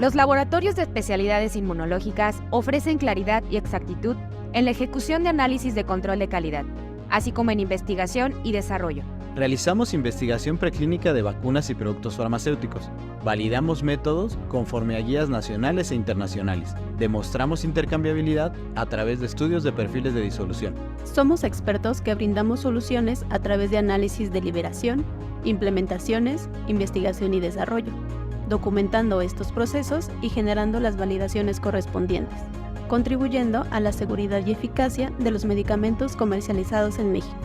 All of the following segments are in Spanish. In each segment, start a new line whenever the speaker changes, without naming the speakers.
Los laboratorios de especialidades inmunológicas ofrecen claridad y exactitud en la ejecución de análisis de control de calidad, así como en investigación y desarrollo.
Realizamos investigación preclínica de vacunas y productos farmacéuticos. Validamos métodos conforme a guías nacionales e internacionales. Demostramos intercambiabilidad a través de estudios de perfiles de disolución.
Somos expertos que brindamos soluciones a través de análisis de liberación, implementaciones, investigación y desarrollo, documentando estos procesos y generando las validaciones correspondientes, contribuyendo a la seguridad y eficacia de los medicamentos comercializados en México.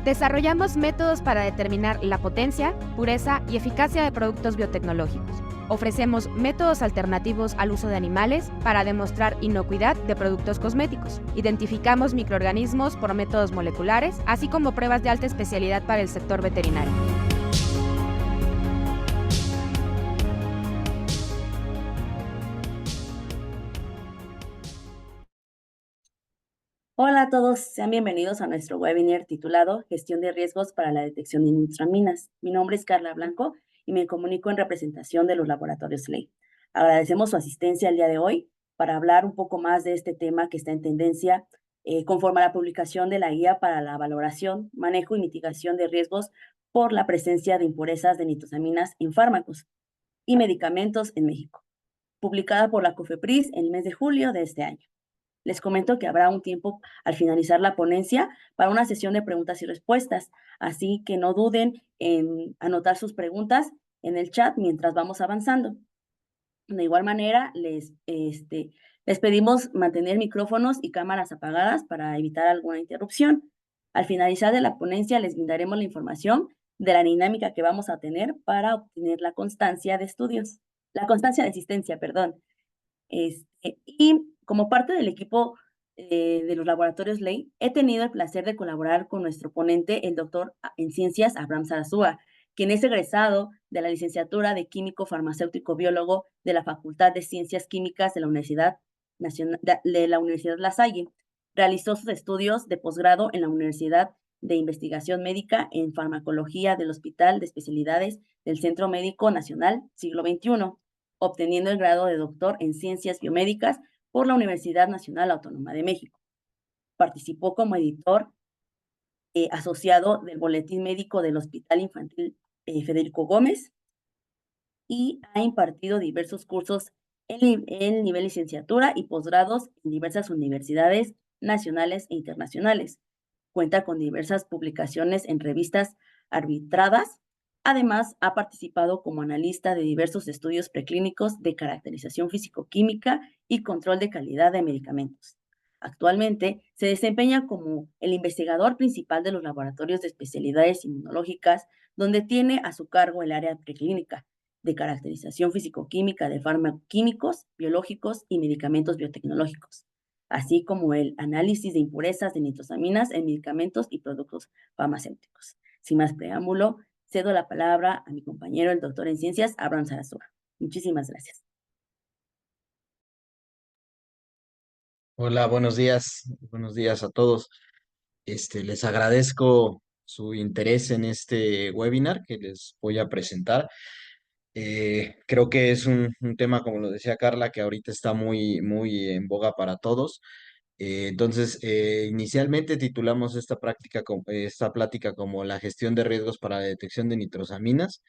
Desarrollamos métodos para determinar la potencia, pureza y eficacia de productos biotecnológicos. Ofrecemos métodos alternativos al uso de animales para demostrar inocuidad de productos cosméticos. Identificamos microorganismos por métodos moleculares, así como pruebas de alta especialidad para el sector veterinario.
Hola a todos, sean bienvenidos a nuestro webinar titulado Gestión de riesgos para la detección de nitroaminas. Mi nombre es Carla Blanco y me comunico en representación de los laboratorios Ley. Agradecemos su asistencia el día de hoy para hablar un poco más de este tema que está en tendencia conforme a la publicación de la guía para la valoración, manejo y mitigación de riesgos por la presencia de impurezas de nitroaminas en fármacos y medicamentos en México, publicada por la COFEPRIS en el mes de julio de este año. Les comento que habrá un tiempo al finalizar la ponencia para una sesión de preguntas y respuestas, así que no duden en anotar sus preguntas en el chat mientras vamos avanzando. De igual manera, les pedimos mantener micrófonos y cámaras apagadas para evitar alguna interrupción. Al finalizar de la ponencia, les brindaremos la información de la dinámica que vamos a tener para obtener la constancia de estudios, la constancia de asistencia, perdón. Y como parte del equipo de los laboratorios Ley, he tenido el placer de colaborar con nuestro ponente, el doctor en ciencias Abraham Sarasúa, quien es egresado de la licenciatura de Químico Farmacéutico Biólogo de la Facultad de Ciencias Químicas de la Universidad La Salle. Realizó sus estudios de posgrado en la Universidad de Investigación Médica en Farmacología del Hospital de Especialidades del Centro Médico Nacional Siglo XXI, obteniendo el grado de doctor en Ciencias Biomédicas por la Universidad Nacional Autónoma de México. Participó como editor asociado del Boletín Médico del Hospital Infantil Federico Gómez y ha impartido diversos cursos en nivel licenciatura y posgrados en diversas universidades nacionales e internacionales. Cuenta con diversas publicaciones en revistas arbitradas. Además, ha participado como analista de diversos estudios preclínicos de caracterización físico-química y control de calidad de medicamentos. Actualmente se desempeña como el investigador principal de los laboratorios de especialidades inmunológicas, donde tiene a su cargo el área preclínica de caracterización físico-química de farmacoquímicos, biológicos y medicamentos biotecnológicos, así como el análisis de impurezas de nitrosaminas en medicamentos y productos farmacéuticos. Sin más preámbulo, cedo la palabra a mi compañero, el doctor en ciencias, Abraham Sarasúa. Muchísimas gracias.
Hola, buenos días. Buenos días a todos. Les agradezco su interés en este webinar que les voy a presentar. Creo que es un tema, como lo decía Carla, que ahorita está muy en boga para todos. Inicialmente titulamos esta plática como la gestión de riesgos para la detección de nitrosaminas,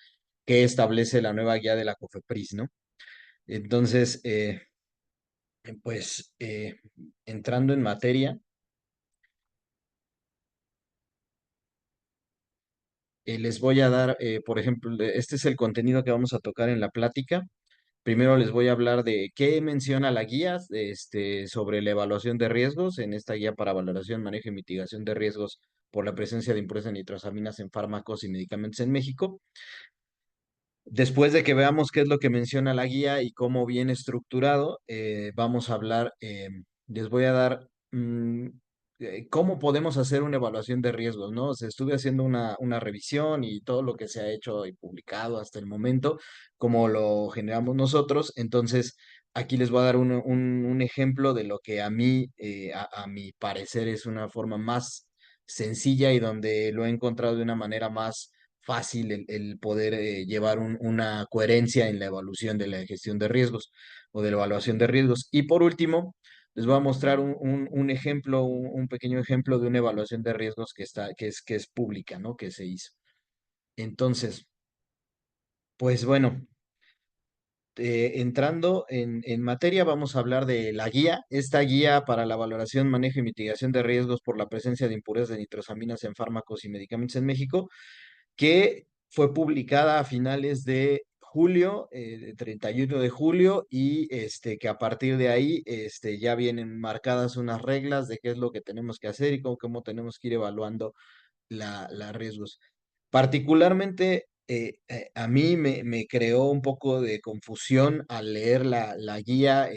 que establece la nueva guía de la COFEPRIS, ¿no? Entonces, pues, entrando en materia, les voy a dar, por ejemplo, este es el contenido que vamos a tocar en la plática. Primero les voy a hablar de qué menciona la guía sobre la evaluación de riesgos en esta guía para valoración, manejo y mitigación de riesgos por la presencia de impurezas de nitrosaminas en fármacos y medicamentos en México. Después de que veamos qué es lo que menciona la guía y cómo viene estructurado, vamos a hablar, les voy a dar cómo podemos hacer una evaluación de riesgos, ¿no? O sea, estuve haciendo una revisión y todo lo que se ha hecho y publicado hasta el momento, cómo lo generamos nosotros. Entonces, aquí les voy a dar un ejemplo de lo que a mí, a mi parecer, es una forma más sencilla y donde lo he encontrado de una manera más fácil el poder llevar una coherencia en la evaluación de la gestión de riesgos o de la evaluación de riesgos. Y por último, les voy a mostrar un ejemplo, un pequeño ejemplo de una evaluación de riesgos que es pública, ¿no? Que se hizo. Entonces, pues bueno, entrando en materia, vamos a hablar de la guía. Esta guía para la valoración, manejo y mitigación de riesgos por la presencia de impurezas de nitrosaminas en fármacos y medicamentos en México, que fue publicada a finales de julio, 31 de julio, y que a partir de ahí ya vienen marcadas unas reglas de qué es lo que tenemos que hacer y cómo tenemos que ir evaluando la riesgos. Particularmente, a mí me creó un poco de confusión al leer la guía.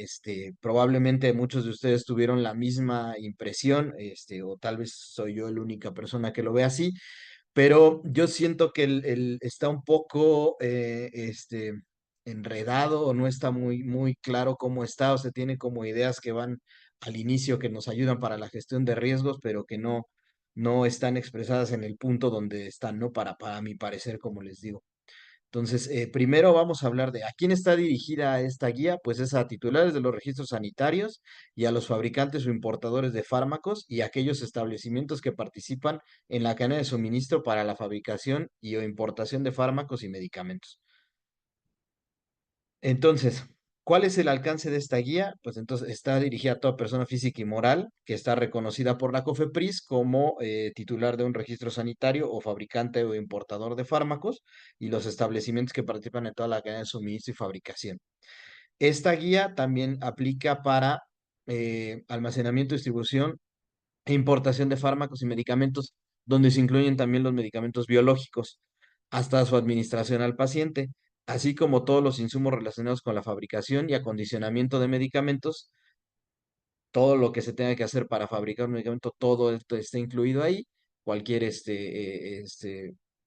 Probablemente muchos de ustedes tuvieron la misma impresión, o tal vez soy yo la única persona que lo ve así, pero yo siento que está un poco enredado o no está muy claro cómo está, o sea, tiene como ideas que van al inicio que nos ayudan para la gestión de riesgos, pero que no están expresadas en el punto donde están, ¿no? Para mi parecer, como les digo. Entonces, primero vamos a hablar de a quién está dirigida esta guía, pues es a titulares de los registros sanitarios y a los fabricantes o importadores de fármacos y a aquellos establecimientos que participan en la cadena de suministro para la fabricación y o importación de fármacos y medicamentos. Entonces, ¿cuál es el alcance de esta guía? Pues entonces está dirigida a toda persona física y moral que está reconocida por la COFEPRIS como titular de un registro sanitario o fabricante o importador de fármacos y los establecimientos que participan en toda la cadena de suministro y fabricación. Esta guía también aplica para almacenamiento, distribución e importación de fármacos y medicamentos, donde se incluyen también los medicamentos biológicos, hasta su administración al paciente, así como todos los insumos relacionados con la fabricación y acondicionamiento de medicamentos, todo lo que se tenga que hacer para fabricar un medicamento, todo esto está incluido ahí, cualquier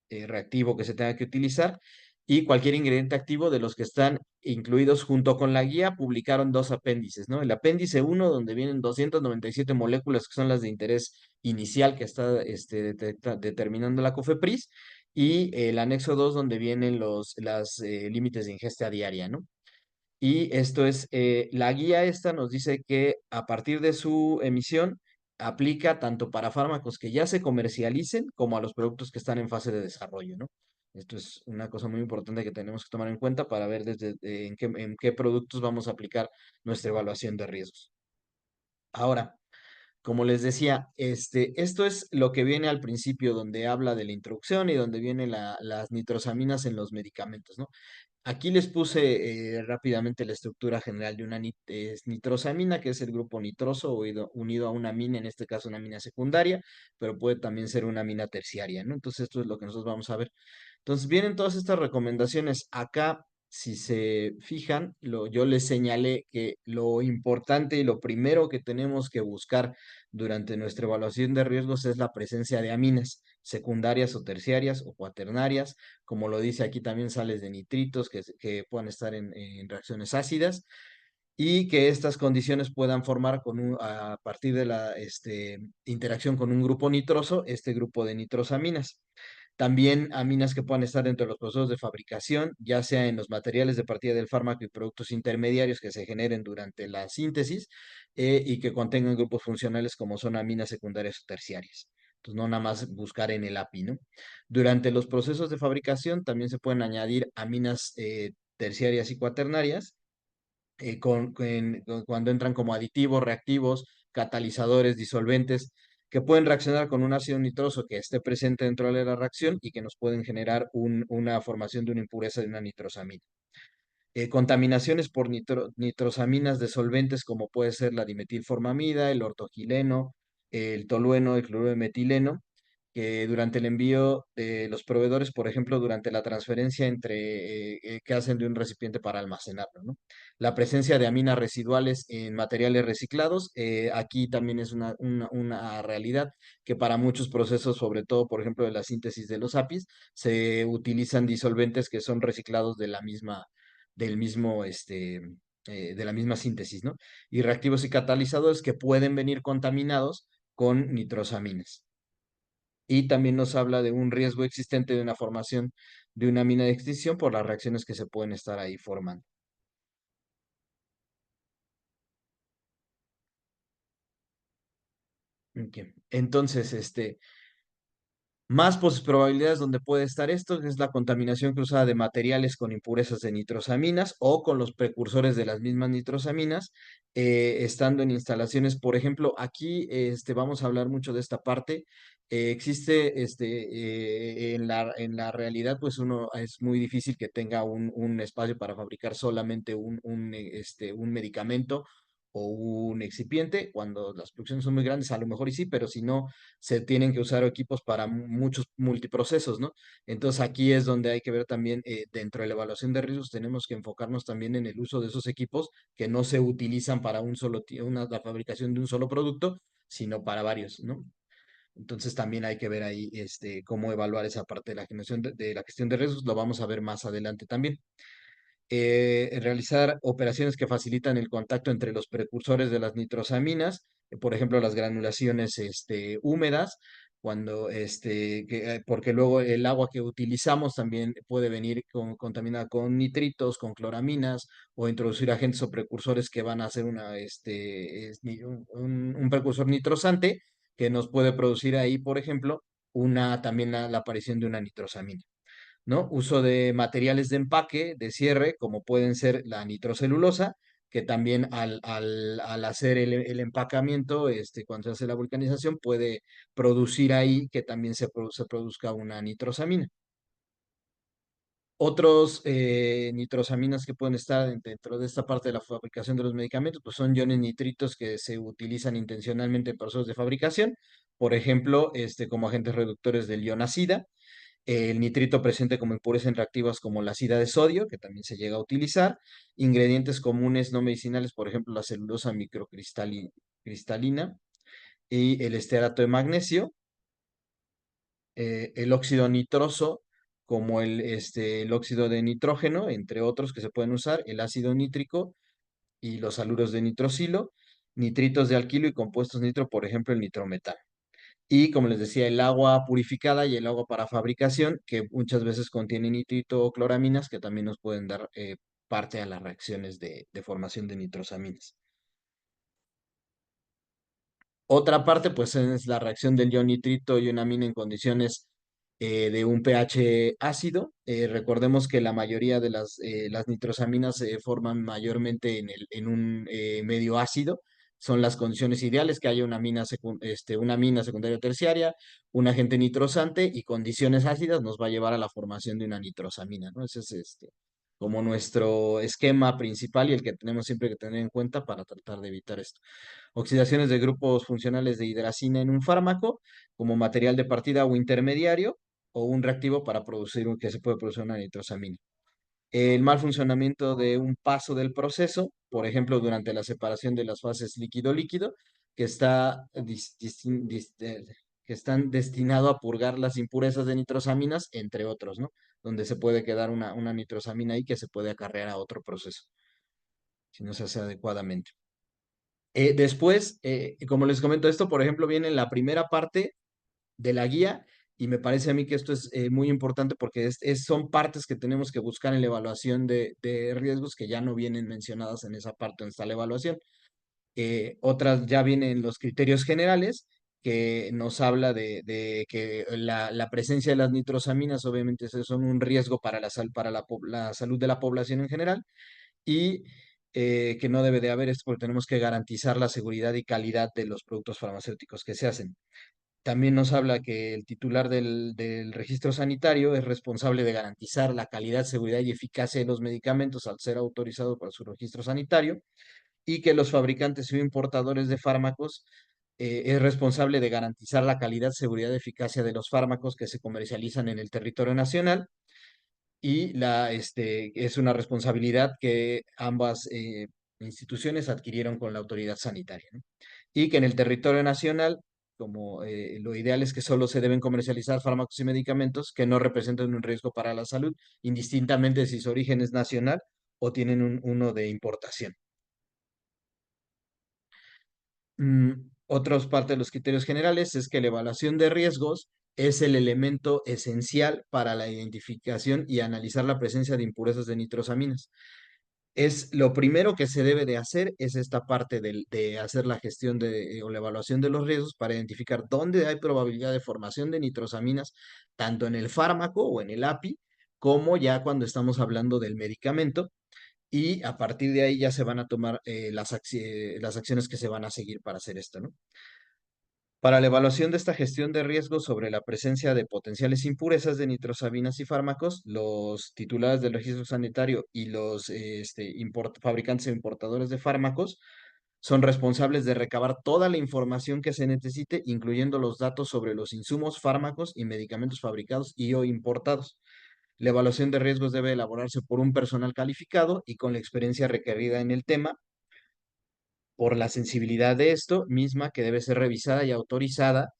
reactivo que se tenga que utilizar y cualquier ingrediente activo de los que están incluidos junto con la guía, publicaron dos apéndices, ¿no? El apéndice uno donde vienen 297 moléculas que son las de interés inicial que está determinando la COFEPRIS, y el anexo 2 donde vienen los límites de ingesta diaria, ¿no? Y esto es, la guía esta nos dice que a partir de su emisión aplica tanto para fármacos que ya se comercialicen como a los productos que están en fase de desarrollo, ¿no? Esto es una cosa muy importante que tenemos que tomar en cuenta para ver en qué productos vamos a aplicar nuestra evaluación de riesgos. Ahora, como les decía, esto es lo que viene al principio, donde habla de la introducción y donde vienen las nitrosaminas en los medicamentos, ¿no? Aquí les puse rápidamente la estructura general de una nitrosamina, que es el grupo nitroso unido a una amina, en este caso una amina secundaria, pero puede también ser una amina terciaria, ¿no? Entonces esto es lo que nosotros vamos a ver. Entonces vienen todas estas recomendaciones. Acá, si se fijan, yo les señalé que lo importante y lo primero que tenemos que buscar durante nuestra evaluación de riesgos es la presencia de aminas secundarias o terciarias o cuaternarias, como lo dice aquí también sales de nitritos que puedan estar en reacciones ácidas y que estas condiciones puedan formar a partir de la interacción con un grupo nitroso, este grupo de nitrosaminas. También aminas que puedan estar dentro de los procesos de fabricación, ya sea en los materiales de partida del fármaco y productos intermediarios que se generen durante la síntesis, y que contengan grupos funcionales como son aminas secundarias o terciarias. Entonces, no nada más buscar en el API, ¿no? Durante los procesos de fabricación también se pueden añadir aminas terciarias y cuaternarias, cuando entran como aditivos, reactivos, catalizadores, disolventes, que pueden reaccionar con un ácido nitroso que esté presente dentro de la reacción y que nos pueden generar una formación de una impureza de una nitrosamina. Contaminaciones por nitrosaminas de solventes como puede ser la dimetilformamida, el ortogileno, el tolueno, el cloruro de metileno, que durante el envío de los proveedores, por ejemplo, durante la transferencia que hacen de un recipiente para almacenarlo, ¿no? La presencia de aminas residuales en materiales reciclados, aquí también es una realidad que para muchos procesos, sobre todo, por ejemplo, de la síntesis de los APIs, se utilizan disolventes que son reciclados del mismo, de la misma síntesis, ¿no? Y reactivos y catalizadores que pueden venir contaminados con nitrosaminas. y también nos habla de un riesgo existente de una formación de una mina de extinción por las reacciones que se pueden estar ahí formando. Ok. Entonces, más probabilidades donde puede estar esto es la contaminación cruzada de materiales con impurezas de nitrosaminas o con los precursores de las mismas nitrosaminas, estando en instalaciones, por ejemplo, aquí vamos a hablar mucho de esta parte. Existe en la realidad, pues uno es muy difícil que tenga un espacio para fabricar solamente un medicamento o un excipiente. Cuando las producciones son muy grandes, a lo mejor y sí, pero si no se tienen que usar equipos para muchos multiprocesos, ¿no? Entonces aquí es donde hay que ver también, dentro de la evaluación de riesgos, tenemos que enfocarnos también en el uso de esos equipos que no se utilizan para la fabricación de un solo producto, sino para varios, ¿no? Entonces también hay que ver ahí cómo evaluar esa parte de la de la gestión de riesgos, lo vamos a ver más adelante también. Realizar operaciones que facilitan el contacto entre los precursores de las nitrosaminas, por ejemplo, las granulaciones húmedas, porque luego el agua que utilizamos también puede venir contaminada con nitritos, con cloraminas, o introducir agentes o precursores que van a hacer un precursor nitrosante que nos puede producir ahí, por ejemplo, también la aparición de una nitrosamina. ¿No? Uso de materiales de empaque, de cierre, como pueden ser la nitrocelulosa, que también al hacer el empacamiento, cuando se hace la vulcanización, puede producir ahí que también se produzca una nitrosamina. Otros nitrosaminas que pueden estar dentro de esta parte de la fabricación de los medicamentos, pues son iones nitritos que se utilizan intencionalmente en procesos de fabricación, por ejemplo, como agentes reductores del ion ácida, el nitrito presente como impurezas en reactivas como la ácida de sodio, que también se llega a utilizar, ingredientes comunes no medicinales, por ejemplo, la celulosa microcristalina y el estearato de magnesio, el óxido nitroso, como el óxido de nitrógeno, entre otros que se pueden usar, el ácido nítrico y los haluros de nitrosilo, nitritos de alquilo y compuestos nitro, por ejemplo, el nitrometano. Y como les decía, el agua purificada y el agua para fabricación, que muchas veces contiene nitrito o cloraminas, que también nos pueden dar parte a las reacciones de formación de nitrosaminas. Otra parte, pues, es la reacción del ion nitrito y una amina en condiciones de un pH ácido. Recordemos que la mayoría de las nitrosaminas se forman mayormente en un medio ácido. Son las condiciones ideales que haya una amina secundaria o terciaria, un agente nitrosante y condiciones ácidas nos va a llevar a la formación de una nitrosamina, ¿no? Ese es como nuestro esquema principal y el que tenemos siempre que tener en cuenta para tratar de evitar esto. Oxidaciones de grupos funcionales de hidracina en un fármaco como material de partida o intermediario o un reactivo para que se puede producir una nitrosamina. El mal funcionamiento de un paso del proceso, por ejemplo, durante la separación de las fases líquido-líquido, que que están destinados a purgar las impurezas de nitrosaminas, entre otros, ¿no? Donde se puede quedar una nitrosamina ahí que se puede acarrear a otro proceso, si no se hace adecuadamente. Después, como les comento esto, por ejemplo, viene en la primera parte de la guía y me parece a mí que esto es muy importante porque son partes que tenemos que buscar en la evaluación de riesgos que ya no vienen mencionadas en esa parte donde está la evaluación. Otras ya vienen los criterios generales que nos habla de que la presencia de las nitrosaminas obviamente son un riesgo para la salud de la población en general y que no debe de haber esto porque tenemos que garantizar la seguridad y calidad de los productos farmacéuticos que se hacen. También nos habla que el titular del registro sanitario es responsable de garantizar la calidad, seguridad y eficacia de los medicamentos al ser autorizado para su registro sanitario y que los fabricantes o importadores de fármacos es responsable de garantizar la calidad, seguridad y eficacia de los fármacos que se comercializan en el territorio nacional y es una responsabilidad que ambas instituciones adquirieron con la autoridad sanitaria, ¿no? Y que en el territorio nacional, como lo ideal es que solo se deben comercializar fármacos y medicamentos que no representen un riesgo para la salud, indistintamente si su origen es nacional o tienen uno de importación. Otros parte de los criterios generales es que la evaluación de riesgos es el elemento esencial para la identificación y analizar la presencia de impurezas de nitrosaminas. Es lo primero que se debe de hacer, es esta parte de hacer la gestión o la evaluación de los riesgos para identificar dónde hay probabilidad de formación de nitrosaminas, tanto en el fármaco o en el API, como ya cuando estamos hablando del medicamento, y a partir de ahí ya se van a tomar las acciones que se van a seguir para hacer esto, ¿no? Para la evaluación de esta gestión de riesgos sobre la presencia de potenciales impurezas de nitrosabinas y fármacos, los titulares del registro sanitario y los fabricantes e importadores de fármacos son responsables de recabar toda la información que se necesite, incluyendo los datos sobre los insumos, fármacos y medicamentos fabricados y o importados. La evaluación de riesgos debe elaborarse por un personal calificado y con la experiencia requerida en el tema, por la sensibilidad de esto misma que debe ser revisada y autorizada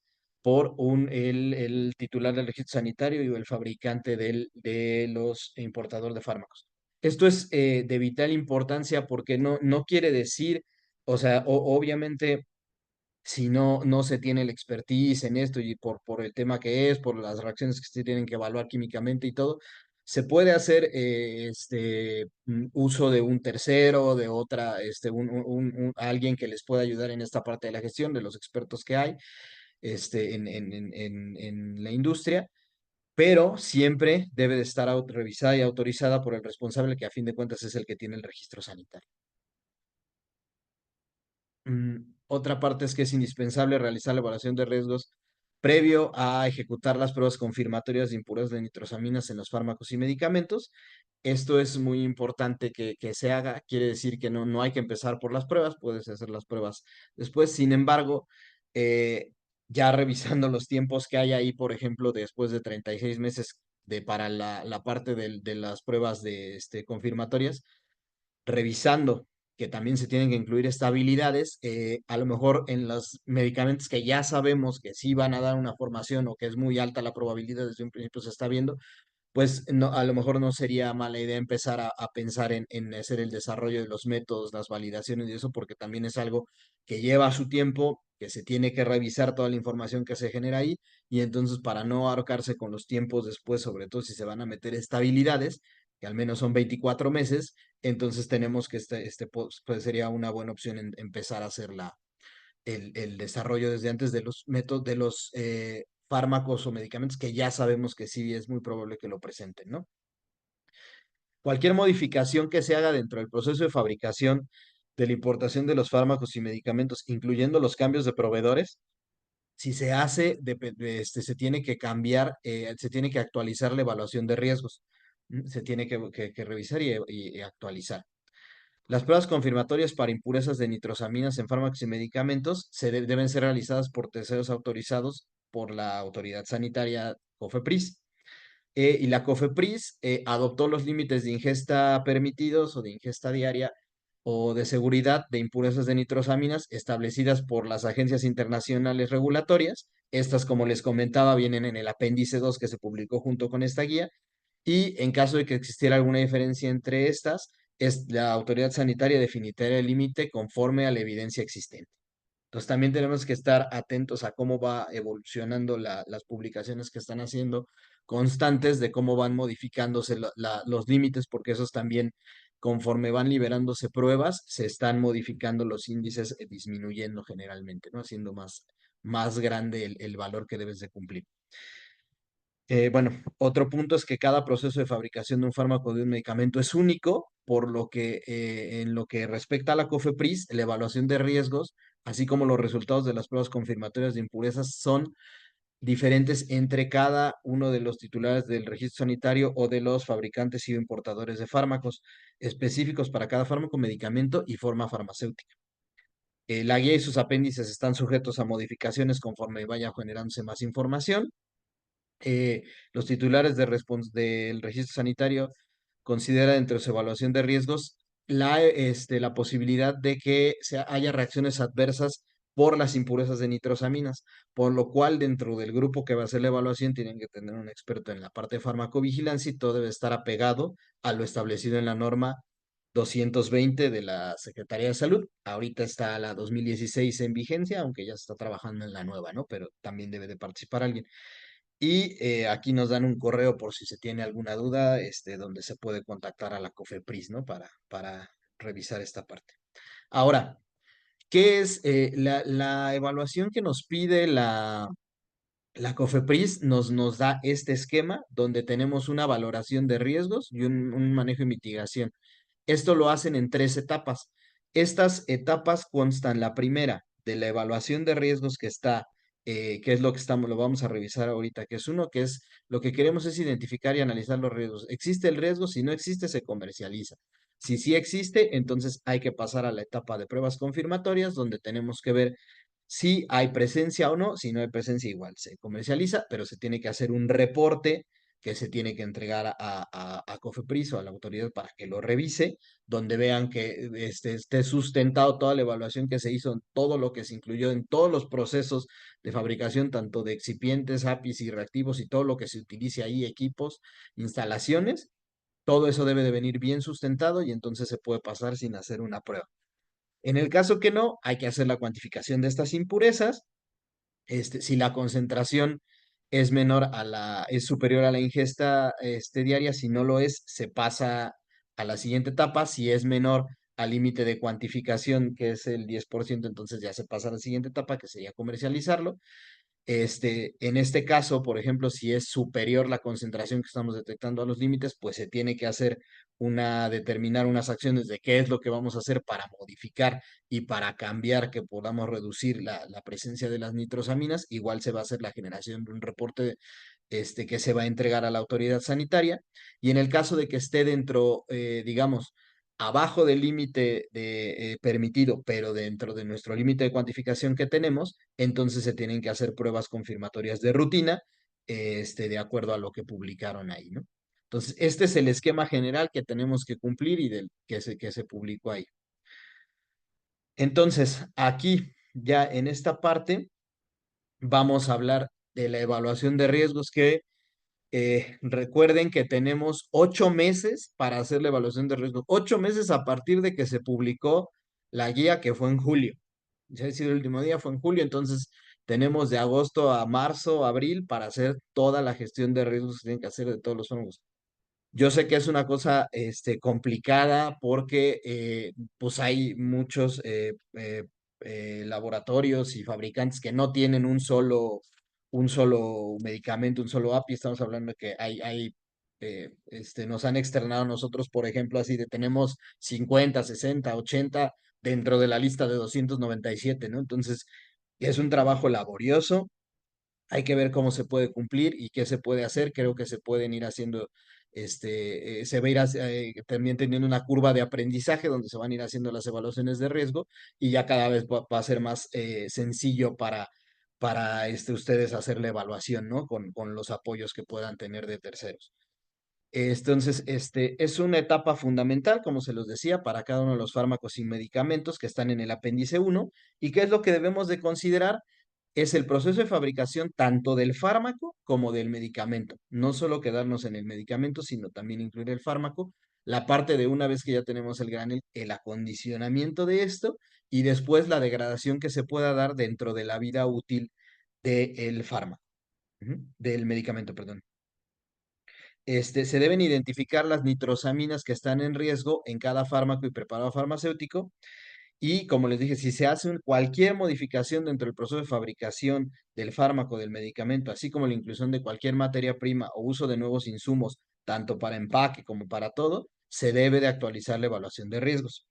por el titular del registro sanitario y el fabricante de los importadores de fármacos. Esto es de vital importancia porque no quiere decir, o sea, obviamente si no se tiene el expertise en esto y por el tema que es, por las reacciones que se tienen que evaluar químicamente y todo, se puede hacer uso de un tercero, de otra, alguien que les pueda ayudar en esta parte de la gestión, de los expertos que hay en la industria, pero siempre debe de estar revisada y autorizada por el responsable, que a fin de cuentas es el que tiene el registro sanitario. Otra parte es que es indispensable realizar la evaluación de riesgos previo a ejecutar las pruebas confirmatorias de impurezas de nitrosaminas en los fármacos y medicamentos. Esto es muy importante que se haga. Quiere decir que no hay que empezar por las pruebas, puedes hacer las pruebas después. Sin embargo, eh, ya revisando los tiempos que hay ahí, por ejemplo, después de 36 meses para la parte de las pruebas confirmatorias, revisando que también se tienen que incluir estabilidades, a lo mejor en los medicamentos que ya sabemos que sí van a dar una formación o que es muy alta la probabilidad desde un principio se está viendo, pues no, a lo mejor no sería mala idea empezar a pensar en hacer el desarrollo de los métodos, las validaciones y eso, porque también es algo que lleva su tiempo, que se tiene que revisar toda la información que se genera ahí, y entonces para no ahorcarse con los tiempos después, sobre todo si se van a meter estabilidades, que al menos son 24 meses, entonces tenemos que pues sería una buena opción empezar a hacer el desarrollo desde antes de los métodos, de los fármacos o medicamentos que ya sabemos que sí es muy probable que lo presenten, ¿no? Cualquier modificación que se haga dentro del proceso de fabricación de la importación de los fármacos y medicamentos, incluyendo los cambios de proveedores, si se hace, se tiene que cambiar, se tiene que actualizar la evaluación de riesgos. Se tiene que revisar y actualizar. Las pruebas confirmatorias para impurezas de nitrosaminas en fármacos y medicamentos deben ser realizadas por terceros autorizados por la autoridad sanitaria COFEPRIS. Y la COFEPRIS adoptó los límites de ingesta permitidos o de ingesta diaria o de seguridad de impurezas de nitrosaminas establecidas por las agencias internacionales regulatorias. Estas, como les comentaba, vienen en el apéndice 2 que se publicó junto con esta guía, y en caso de que existiera alguna diferencia entre estas, la autoridad sanitaria definirá el límite conforme a la evidencia existente. Entonces también tenemos que estar atentos a cómo va evolucionando las publicaciones que están haciendo, constantes de cómo van modificándose los límites, porque esos también, conforme van liberándose pruebas, se están modificando los índices, disminuyendo generalmente, ¿no? Haciendo más grande el valor que debes de cumplir. Bueno, otro punto es que cada proceso de fabricación de un fármaco o de un medicamento es único, por lo que en lo que respecta a la COFEPRIS, la evaluación de riesgos, así como los resultados de las pruebas confirmatorias de impurezas, son diferentes entre cada uno de los titulares del registro sanitario o de los fabricantes y importadores de fármacos, específicos para cada fármaco, medicamento y forma farmacéutica. La guía y sus apéndices están sujetos a modificaciones conforme vaya generándose más información. Los titulares del registro sanitario consideran dentro de su evaluación de riesgos la posibilidad de que haya reacciones adversas por las impurezas de nitrosaminas, por lo cual dentro del grupo que va a hacer la evaluación tienen que tener un experto en la parte de farmacovigilancia y todo debe estar apegado a lo establecido en la norma 220 de la Secretaría de Salud. Ahorita está la 2016 en vigencia, aunque ya se está trabajando en la nueva, ¿no? Pero también debe de participar alguien. Y aquí nos dan un correo por si se tiene alguna duda, donde se puede contactar a la COFEPRIS, ¿no? Para revisar esta parte. Ahora, ¿qué es la evaluación que nos pide la COFEPRIS? Nos da este esquema donde tenemos una valoración de riesgos y un manejo y mitigación. Esto lo hacen en 3 etapas. Estas etapas constan, la primera, de la evaluación de riesgos que está, que es lo vamos a revisar ahorita, que es uno, que es lo que queremos es identificar y analizar los riesgos. ¿Existe el riesgo? Si no existe, se comercializa. Si sí existe, entonces hay que pasar a la etapa de pruebas confirmatorias, donde tenemos que ver si hay presencia o no. Si no hay presencia, igual se comercializa, pero se tiene que hacer un reporte que se tiene que entregar a COFEPRIS o a la autoridad para que lo revise, donde vean que esté sustentado toda la evaluación que se hizo, en todo lo que se incluyó en todos los procesos de fabricación, tanto de excipientes, APIs y reactivos y todo lo que se utilice ahí, equipos, instalaciones. Todo eso debe de venir bien sustentado y entonces se puede pasar sin hacer una prueba. En el caso que no, hay que hacer la cuantificación de estas impurezas. Si la concentración es superior a la ingesta diaria. Si no lo es, se pasa a la siguiente etapa. Si es menor al límite de cuantificación, que es el 10%, entonces ya se pasa a la siguiente etapa, que sería comercializarlo. En este caso, por ejemplo, si es superior la concentración que estamos detectando a los límites, pues se tiene que determinar unas acciones de qué es lo que vamos a hacer para modificar y para cambiar, que podamos reducir la presencia de las nitrosaminas. Igual se va a hacer la generación de un reporte que se va a entregar a la autoridad sanitaria. Y en el caso de que esté dentro, digamos, abajo del límite permitido, pero dentro de nuestro límite de cuantificación que tenemos, entonces se tienen que hacer pruebas confirmatorias de rutina, de acuerdo a lo que publicaron ahí, ¿no? Entonces, este es el esquema general que tenemos que cumplir y del que se publicó ahí. Entonces, aquí, ya en esta parte, vamos a hablar de la evaluación de riesgos, que recuerden que tenemos 8 meses para hacer la evaluación de riesgos. 8 meses a partir de que se publicó la guía, que fue en julio. Ya ha sido el último día, fue en julio, entonces tenemos de agosto a marzo, abril, para hacer toda la gestión de riesgos que tienen que hacer de todos los hongos. Yo sé que es una cosa complicada porque pues hay muchos laboratorios y fabricantes que no tienen un solo medicamento, un solo API. Estamos hablando de que nos han externado a nosotros, por ejemplo, así de tenemos 50, 60, 80 dentro de la lista de 297, ¿no? Entonces, es un trabajo laborioso. Hay que ver cómo se puede cumplir y qué se puede hacer. Creo que se pueden ir haciendo, se va a ir también teniendo una curva de aprendizaje donde se van a ir haciendo las evaluaciones de riesgo, y ya cada vez va a ser más sencillo para ustedes hacer la evaluación, ¿no? Con los apoyos que puedan tener de terceros. Entonces, es una etapa fundamental, como se los decía, para cada uno de los fármacos y medicamentos que están en el apéndice 1. ¿Y qué es lo que debemos de considerar? Es el proceso de fabricación tanto del fármaco como del medicamento. No solo quedarnos en el medicamento, sino también incluir el fármaco. La parte de, una vez que ya tenemos el granel, el acondicionamiento de esto, y después la degradación que se pueda dar dentro de la vida útil del fármaco, del medicamento, perdón. Se deben identificar las nitrosaminas que están en riesgo en cada fármaco y preparado farmacéutico. Y como les dije, si se hace cualquier modificación dentro del proceso de fabricación del fármaco, del medicamento, así como la inclusión de cualquier materia prima o uso de nuevos insumos, tanto para empaque como para todo, se debe de actualizar la evaluación de riesgos.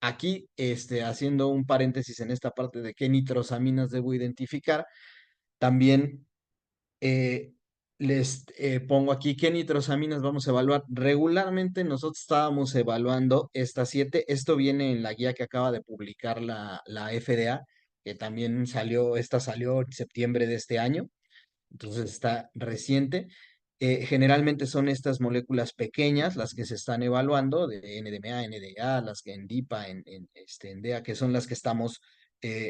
Aquí, haciendo un paréntesis en esta parte de qué nitrosaminas debo identificar, también les pongo aquí qué nitrosaminas vamos a evaluar. Regularmente nosotros estábamos evaluando estas 7. Esto viene en la guía que acaba de publicar la FDA, que también salió en septiembre de este año, entonces está reciente. Generalmente son estas moléculas pequeñas las que se están evaluando, de NDMA, NDA, las que en DIPA, en DEA, que son las que estamos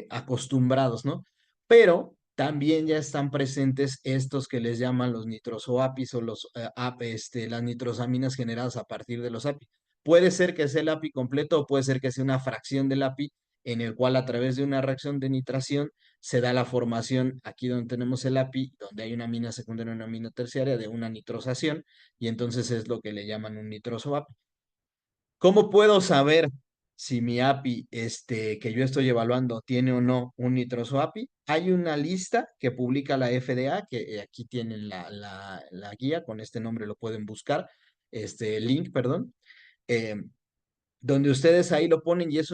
acostumbrados, ¿no? Pero también ya están presentes estos que les llaman los nitrosoapis o las nitrosaminas generadas a partir de los API. Puede ser que sea el API completo o puede ser que sea una fracción del API. en el cual a través de una reacción de nitración se da la formación, aquí donde tenemos el API, donde hay una amina secundaria y una amina terciaria, de una nitrosación, y entonces es lo que le llaman un nitroso API. ¿Cómo puedo saber si mi API que yo estoy evaluando tiene o no un nitroso API? Hay una lista que publica la FDA, que aquí tienen la guía, con este nombre lo pueden buscar, link, perdón, eh, donde ustedes ahí lo ponen y es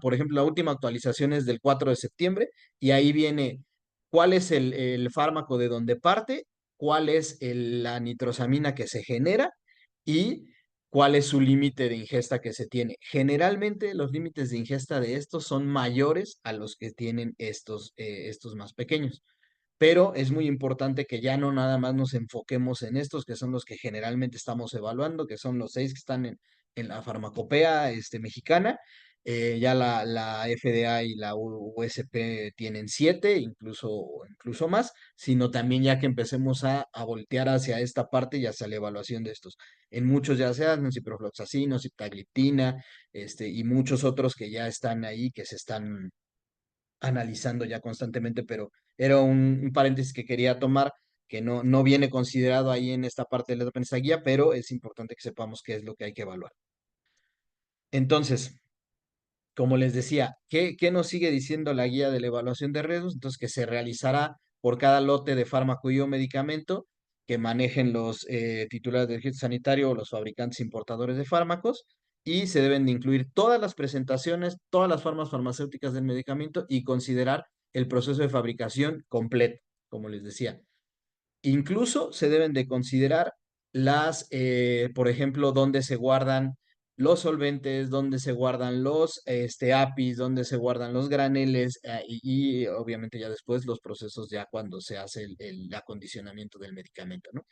por ejemplo, la última actualización es del 4 de septiembre y ahí viene cuál es el fármaco de donde parte, cuál es la nitrosamina que se genera y cuál es su límite de ingesta que se tiene. Generalmente los límites de ingesta de estos son mayores a los que tienen estos más pequeños. Pero es muy importante que ya no nada más nos enfoquemos en estos, que son los que generalmente estamos evaluando, que son los 6 que están en la farmacopea mexicana. Ya la FDA y la USP tienen 7, incluso más, sino también ya que empecemos a voltear hacia esta parte y hacia la evaluación de estos. En muchos ya sean ciprofloxacino, sitagliptina, y muchos otros que ya están ahí, que se están analizando ya constantemente, pero era un paréntesis que quería tomar, que no viene considerado ahí en esta parte de la prensa guía, pero es importante que sepamos qué es lo que hay que evaluar. Entonces, como les decía, ¿qué nos sigue diciendo la guía de la evaluación de riesgos? Entonces, que se realizará por cada lote de fármaco y o medicamento que manejen los titulares del registro sanitario o los fabricantes importadores de fármacos, y se deben de incluir todas las presentaciones, todas las formas farmacéuticas del medicamento y considerar el proceso de fabricación completo, como les decía. Incluso se deben de considerar por ejemplo, dónde se guardan los solventes, dónde se guardan los APIs, dónde se guardan los graneles, y obviamente ya después los procesos ya cuando se hace el acondicionamiento del medicamento, ¿no?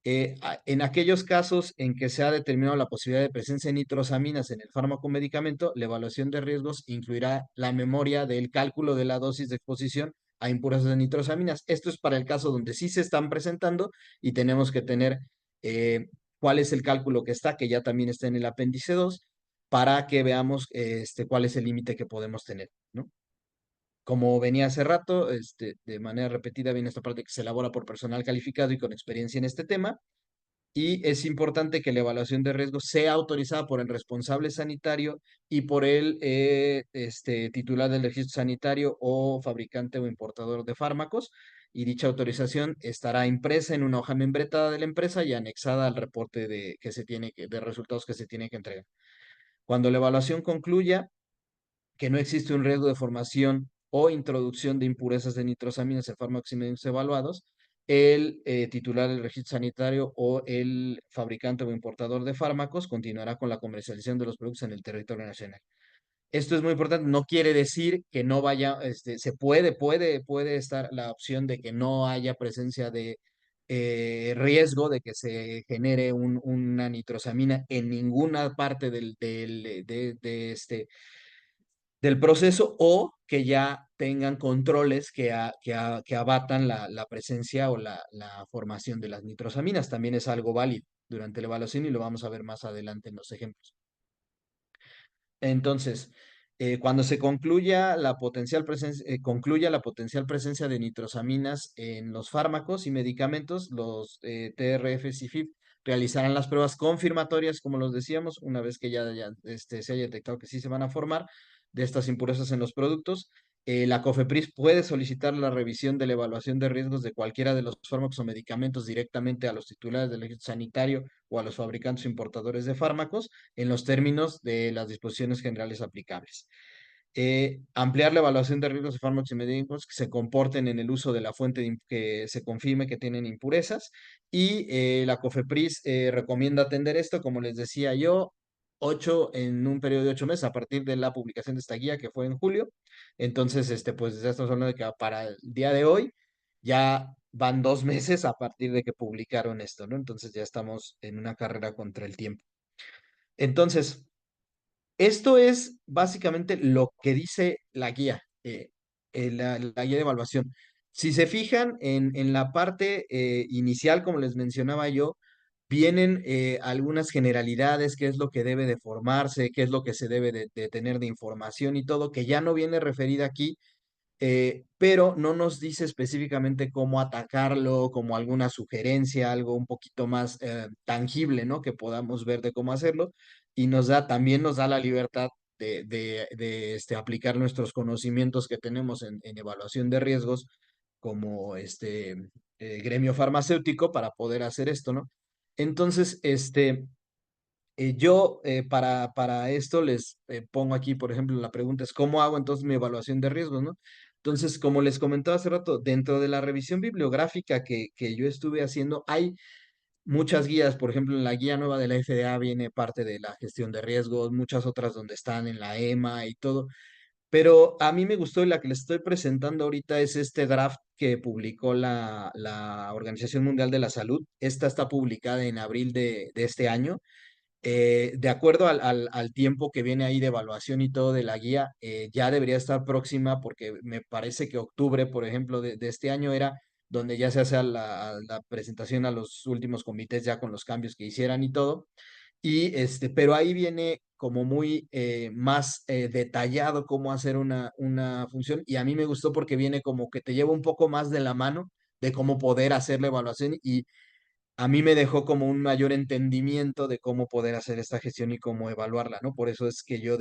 En aquellos casos en que se ha determinado la posibilidad de presencia de nitrosaminas en el fármaco medicamento, la evaluación de riesgos incluirá la memoria del cálculo de la dosis de exposición a impurezas de nitrosaminas. Esto es para el caso donde sí se están presentando y tenemos que tener cuál es el cálculo que está, que ya también está en el apéndice 2, para que veamos cuál es el límite que podemos tener, ¿no? Como venía hace rato, de manera repetida viene esta parte que se elabora por personal calificado y con experiencia en este tema, y es importante que la evaluación de riesgos sea autorizada por el responsable sanitario y por el titular del registro sanitario o fabricante o importador de fármacos, y dicha autorización estará impresa en una hoja membretada de la empresa y anexada al reporte de resultados que se tiene que entregar. Cuando la evaluación concluya que no existe un riesgo de formación o introducción de impurezas de nitrosaminas en fármacos y medicamentos evaluados, el titular del registro sanitario o el fabricante o importador de fármacos continuará con la comercialización de los productos en el territorio nacional. Esto es muy importante, no quiere decir que no vaya, puede estar la opción de que no haya presencia de riesgo de que se genere una nitrosamina en ninguna parte del proceso, o que ya tengan controles que abatan la presencia o la formación de las nitrosaminas. También es algo válido durante la evaluación y lo vamos a ver más adelante en los ejemplos. Entonces, cuando se concluya concluya la potencial presencia de nitrosaminas en los fármacos y medicamentos, los TRFs y FIB realizarán las pruebas confirmatorias, como los decíamos, una vez que ya se haya detectado que sí se van a formar de estas impurezas en los productos. La COFEPRIS puede solicitar la revisión de la evaluación de riesgos de cualquiera de los fármacos o medicamentos directamente a los titulares del registro sanitario o a los fabricantes o importadores de fármacos en los términos de las disposiciones generales aplicables. Ampliar la evaluación de riesgos de fármacos y medicamentos que se comporten en el uso de la fuente que se confirme que tienen impurezas, y la COFEPRIS recomienda atender esto, como les decía yo, en un periodo de 8 meses a partir de la publicación de esta guía, que fue en julio. Entonces, pues ya estamos hablando de que para el día de hoy ya van 2 meses a partir de que publicaron esto, ¿no? Entonces ya estamos en una carrera contra el tiempo. Entonces, esto es básicamente lo que dice la guía, la guía de evaluación. Si se fijan en la parte inicial, como les mencionaba yo, Vienen algunas generalidades, qué es lo que debe de formarse, qué es lo que se debe de tener de información y todo, que ya no viene referida aquí, pero no nos dice específicamente cómo atacarlo, como alguna sugerencia, algo un poquito más tangible, ¿no? Que podamos ver de cómo hacerlo, y también nos da la libertad de aplicar nuestros conocimientos que tenemos en evaluación de riesgos como gremio farmacéutico para poder hacer esto, ¿no? Entonces, yo para esto les pongo aquí, por ejemplo, la pregunta es, ¿cómo hago entonces mi evaluación de riesgos, no? Entonces, como les comentaba hace rato, dentro de la revisión bibliográfica que yo estuve haciendo, hay muchas guías, por ejemplo, en la guía nueva de la FDA viene parte de la gestión de riesgos, muchas otras donde están en la EMA y todo, pero a mí me gustó y la que les estoy presentando ahorita es este draft que publicó la Organización Mundial de la Salud. Esta está publicada en abril de este año. De acuerdo al tiempo que viene ahí de evaluación y todo de la guía, ya debería estar próxima porque me parece que octubre, por ejemplo, de este año era donde ya se hace la presentación a los últimos comités ya con los cambios que hicieran y todo. Pero ahí viene como muy más detallado cómo hacer una función y a mí me gustó porque viene como que te lleva un poco más de la mano de cómo poder hacer la evaluación y a mí me dejó como un mayor entendimiento de cómo poder hacer esta gestión y cómo evaluarla, ¿no? Por eso es que yo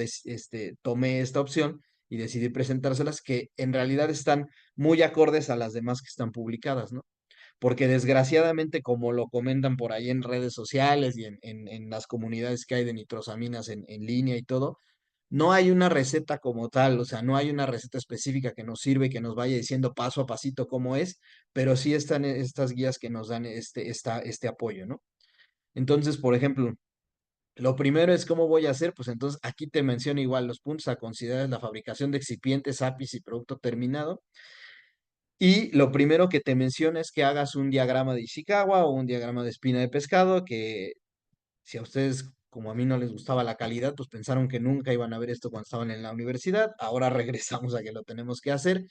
tomé esta opción y decidí presentárselas que en realidad están muy acordes a las demás que están publicadas, ¿no? Porque desgraciadamente, como lo comentan por ahí en redes sociales y en las comunidades que hay de nitrosaminas en línea y todo, no hay una receta como tal, o sea, no hay una receta específica que nos sirve, que nos vaya diciendo paso a pasito cómo es, pero sí están estas guías que nos dan este apoyo, ¿no? Entonces, por ejemplo, lo primero es cómo voy a hacer, pues entonces aquí te menciono igual los puntos a considerar es la fabricación de excipientes, APIs y producto terminado. Y lo primero que te menciona es que hagas un diagrama de Ishikawa o un diagrama de espina de pescado, que si a ustedes, como a mí, no les gustaba la calidad, pues pensaron que nunca iban a ver esto cuando estaban en la universidad. Ahora regresamos a que lo tenemos que hacer.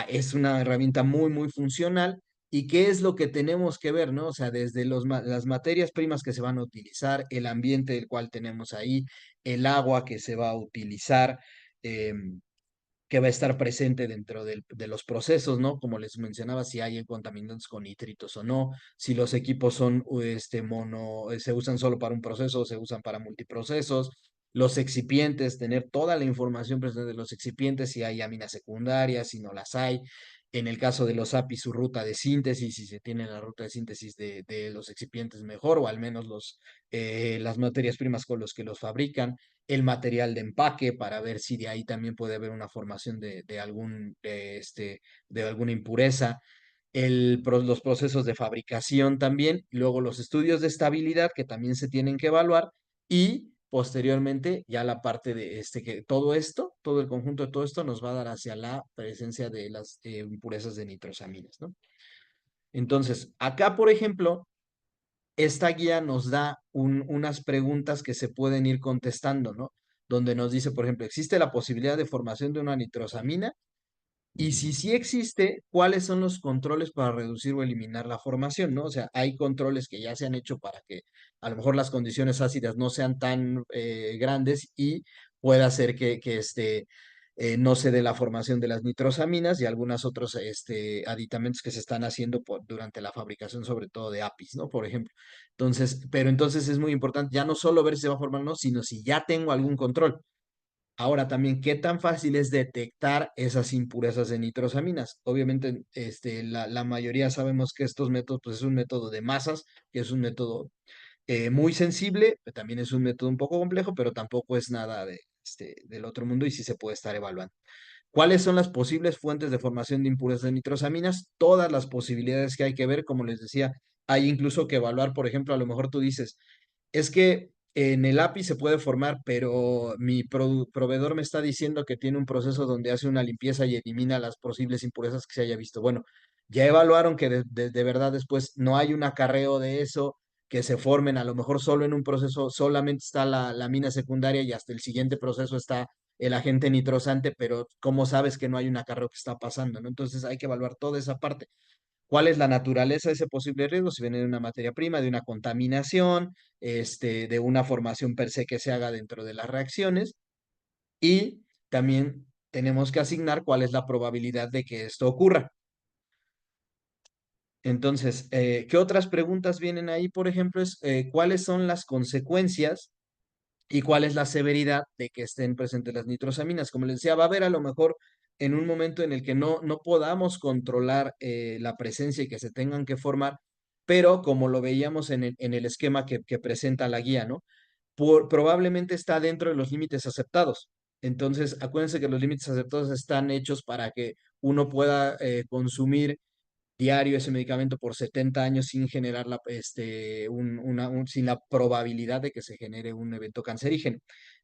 Es una herramienta muy, muy funcional. ¿Y qué es lo que tenemos que ver, no? O sea, desde las materias primas que se van a utilizar, el ambiente del cual tenemos ahí, el agua que se va a utilizar, em, que va a estar presente dentro de los procesos, ¿no? Como les mencionaba, si hay contaminantes con nitritos o no, si los equipos son se usan solo para un proceso o se usan para multiprocesos, los excipientes, tener toda la información presente de los excipientes, si hay aminas secundarias, si no las hay. En el caso de los API, su ruta de síntesis, si se tiene la ruta de síntesis de los excipientes mejor, o al menos las materias primas con los que los fabrican, el material de empaque para ver si de ahí también puede haber una formación de alguna impureza, los procesos de fabricación también, luego los estudios de estabilidad que también se tienen que evaluar y posteriormente ya la parte de que todo esto, todo el conjunto de todo esto nos va a dar hacia la presencia de las impurezas de nitrosaminas, ¿no? Entonces, acá, por ejemplo, esta guía nos da unas preguntas que se pueden ir contestando, ¿no? Donde nos dice, por ejemplo, ¿existe la posibilidad de formación de una nitrosamina? Y si sí existe, ¿cuáles son los controles para reducir o eliminar la formación, ¿no? O sea, hay controles que ya se han hecho para que a lo mejor las condiciones ácidas no sean tan grandes y pueda hacer que no se dé la formación de las nitrosaminas y algunos otros aditamentos que se están haciendo durante la fabricación, sobre todo de APIs, ¿no? Por ejemplo. Entonces, pero entonces es muy importante ya no solo ver si se va a formar o no, sino si ya tengo algún control. Ahora también, ¿qué tan fácil es detectar esas impurezas de nitrosaminas? Obviamente, la mayoría sabemos que estos métodos, pues es un método de masas, que es un método muy sensible, también es un método un poco complejo, pero tampoco es nada del otro mundo y sí se puede estar evaluando. ¿Cuáles son las posibles fuentes de formación de impurezas de nitrosaminas? Todas las posibilidades que hay que ver, como les decía, hay incluso que evaluar, por ejemplo, a lo mejor tú dices, es que en el API se puede formar, pero mi proveedor me está diciendo que tiene un proceso donde hace una limpieza y elimina las posibles impurezas que se haya visto. Bueno, ya evaluaron que de verdad después no hay un acarreo de eso, que se formen, a lo mejor solo en un proceso solamente está la mina secundaria y hasta el siguiente proceso está el agente nitrosante, pero ¿cómo sabes que no hay un acarreo que está pasando, no? Entonces hay que evaluar toda esa parte. cuál es la naturaleza de ese posible riesgo, si viene de una materia prima, de una contaminación, de una formación per se que se haga dentro de las reacciones, y también tenemos que asignar cuál es la probabilidad de que esto ocurra. Entonces, ¿qué otras preguntas vienen ahí? Por ejemplo, es ¿cuáles son las consecuencias y cuál es la severidad de que estén presentes las nitrosaminas? Como les decía, va a haber a lo mejor en un momento en el que no podamos controlar la presencia y que se tengan que formar, pero como lo veíamos en el esquema que presenta la guía, ¿no? Probablemente está dentro de los límites aceptados. Entonces, acuérdense que los límites aceptados están hechos para que uno pueda consumir diario ese medicamento por 70 años sin generar sin la probabilidad de que se genere un evento cancerígeno.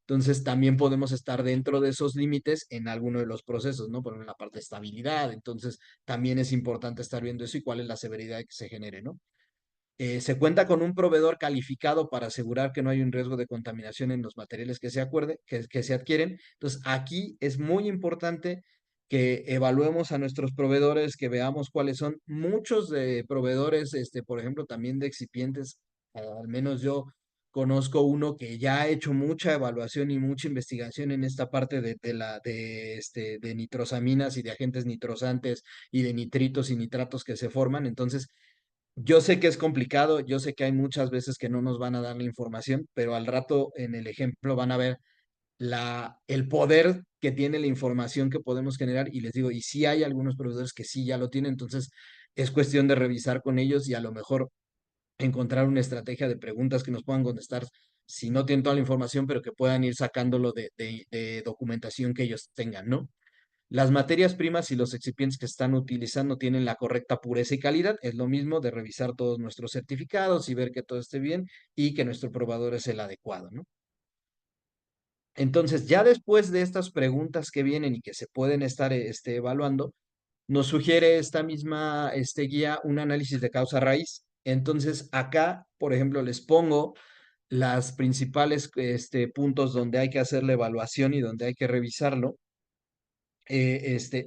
Entonces, también podemos estar dentro de esos límites en alguno de los procesos, ¿no? Por ejemplo, en la parte de estabilidad. Entonces, también es importante estar viendo eso y cuál es la severidad de que se genere, ¿no? Se cuenta con un proveedor calificado para asegurar que no hay un riesgo de contaminación en los materiales que se adquieren. Entonces, aquí es muy importante que evaluemos a nuestros proveedores, que veamos cuáles son. Muchos de proveedores, por ejemplo, también de excipientes, al menos yo conozco uno que ya ha hecho mucha evaluación y mucha investigación en esta parte de nitrosaminas y de agentes nitrosantes y de nitritos y nitratos que se forman. Entonces, yo sé que es complicado, yo sé que hay muchas veces que no nos van a dar la información, pero al rato en el ejemplo van a ver el poder que tiene la información que podemos generar, y les digo, y sí hay algunos proveedores que sí ya lo tienen. Entonces es cuestión de revisar con ellos y a lo mejor encontrar una estrategia de preguntas que nos puedan contestar si no tienen toda la información, pero que puedan ir sacándolo de documentación que ellos tengan, ¿no? Las materias primas y los excipientes que están utilizando tienen la correcta pureza y calidad. Es lo mismo de revisar todos nuestros certificados y ver que todo esté bien y que nuestro probador es el adecuado, ¿no? Entonces, ya después de estas preguntas que vienen y que se pueden estar evaluando, nos sugiere esta misma guía un análisis de causa raíz. Entonces, acá, por ejemplo, les pongo las principales puntos donde hay que hacer la evaluación y donde hay que revisarlo.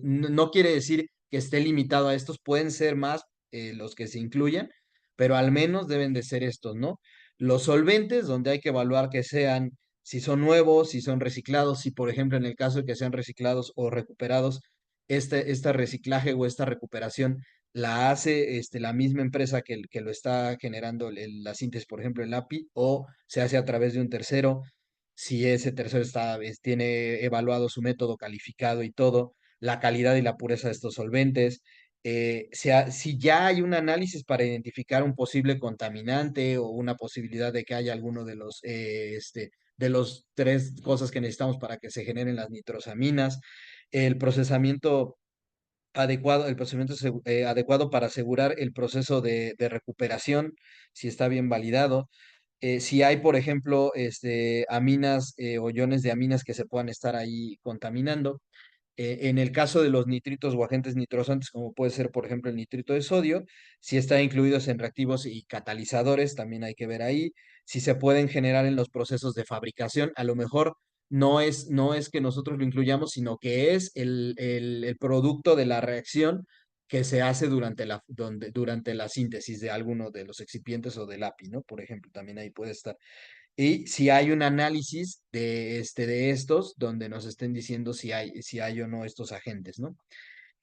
No quiere decir que esté limitado a estos, pueden ser más los que se incluyan, pero al menos deben de ser estos, ¿no? Los solventes, donde hay que evaluar que sean, si son nuevos, si son reciclados, si por ejemplo en el caso de que sean reciclados o recuperados, este reciclaje o esta recuperación la hace la misma empresa que lo está generando la síntesis, por ejemplo, el API, o se hace a través de un tercero. Si ese tercero tiene evaluado su método calificado y todo, la calidad y la pureza de estos solventes. Si ya hay un análisis para identificar un posible contaminante o una posibilidad de que haya alguno de los tres cosas que necesitamos para que se generen las nitrosaminas, el procesamiento adecuado para asegurar el proceso de recuperación, si está bien validado. Si hay, por ejemplo, aminas o iones de aminas que se puedan estar ahí contaminando. En el caso de los nitritos o agentes nitrosantes, como puede ser, por ejemplo, el nitrito de sodio, si están incluidos en reactivos y catalizadores, también hay que ver ahí. Si se pueden generar en los procesos de fabricación, a lo mejor no es que nosotros lo incluyamos, sino que es el producto de la reacción que se hace durante la síntesis de alguno de los excipientes o del API, ¿no? Por ejemplo, también ahí puede estar. Y si hay un análisis de estos, donde nos estén diciendo si hay o no estos agentes, ¿no?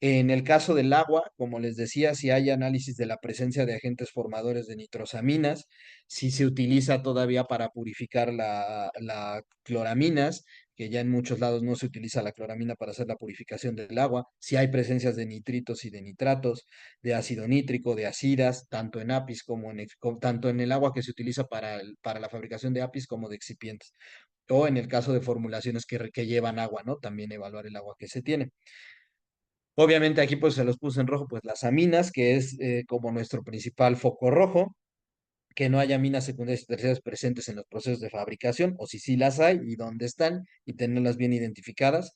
En el caso del agua, como les decía, si hay análisis de la presencia de agentes formadores de nitrosaminas, si se utiliza todavía para purificar la cloraminas, que ya en muchos lados no se utiliza la cloramina para hacer la purificación del agua, si hay presencias de nitritos y de nitratos, de ácido nítrico, de acidas, tanto en APIs tanto en el agua que se utiliza para la fabricación de APIs como de excipientes, o en el caso de formulaciones que llevan agua, ¿no? También evaluar el agua que se tiene. Obviamente aquí pues se los puse en rojo, pues las aminas, que es como nuestro principal foco rojo, que no haya aminas secundarias y terciarias presentes en los procesos de fabricación, o si sí las hay y dónde están, y tenerlas bien identificadas.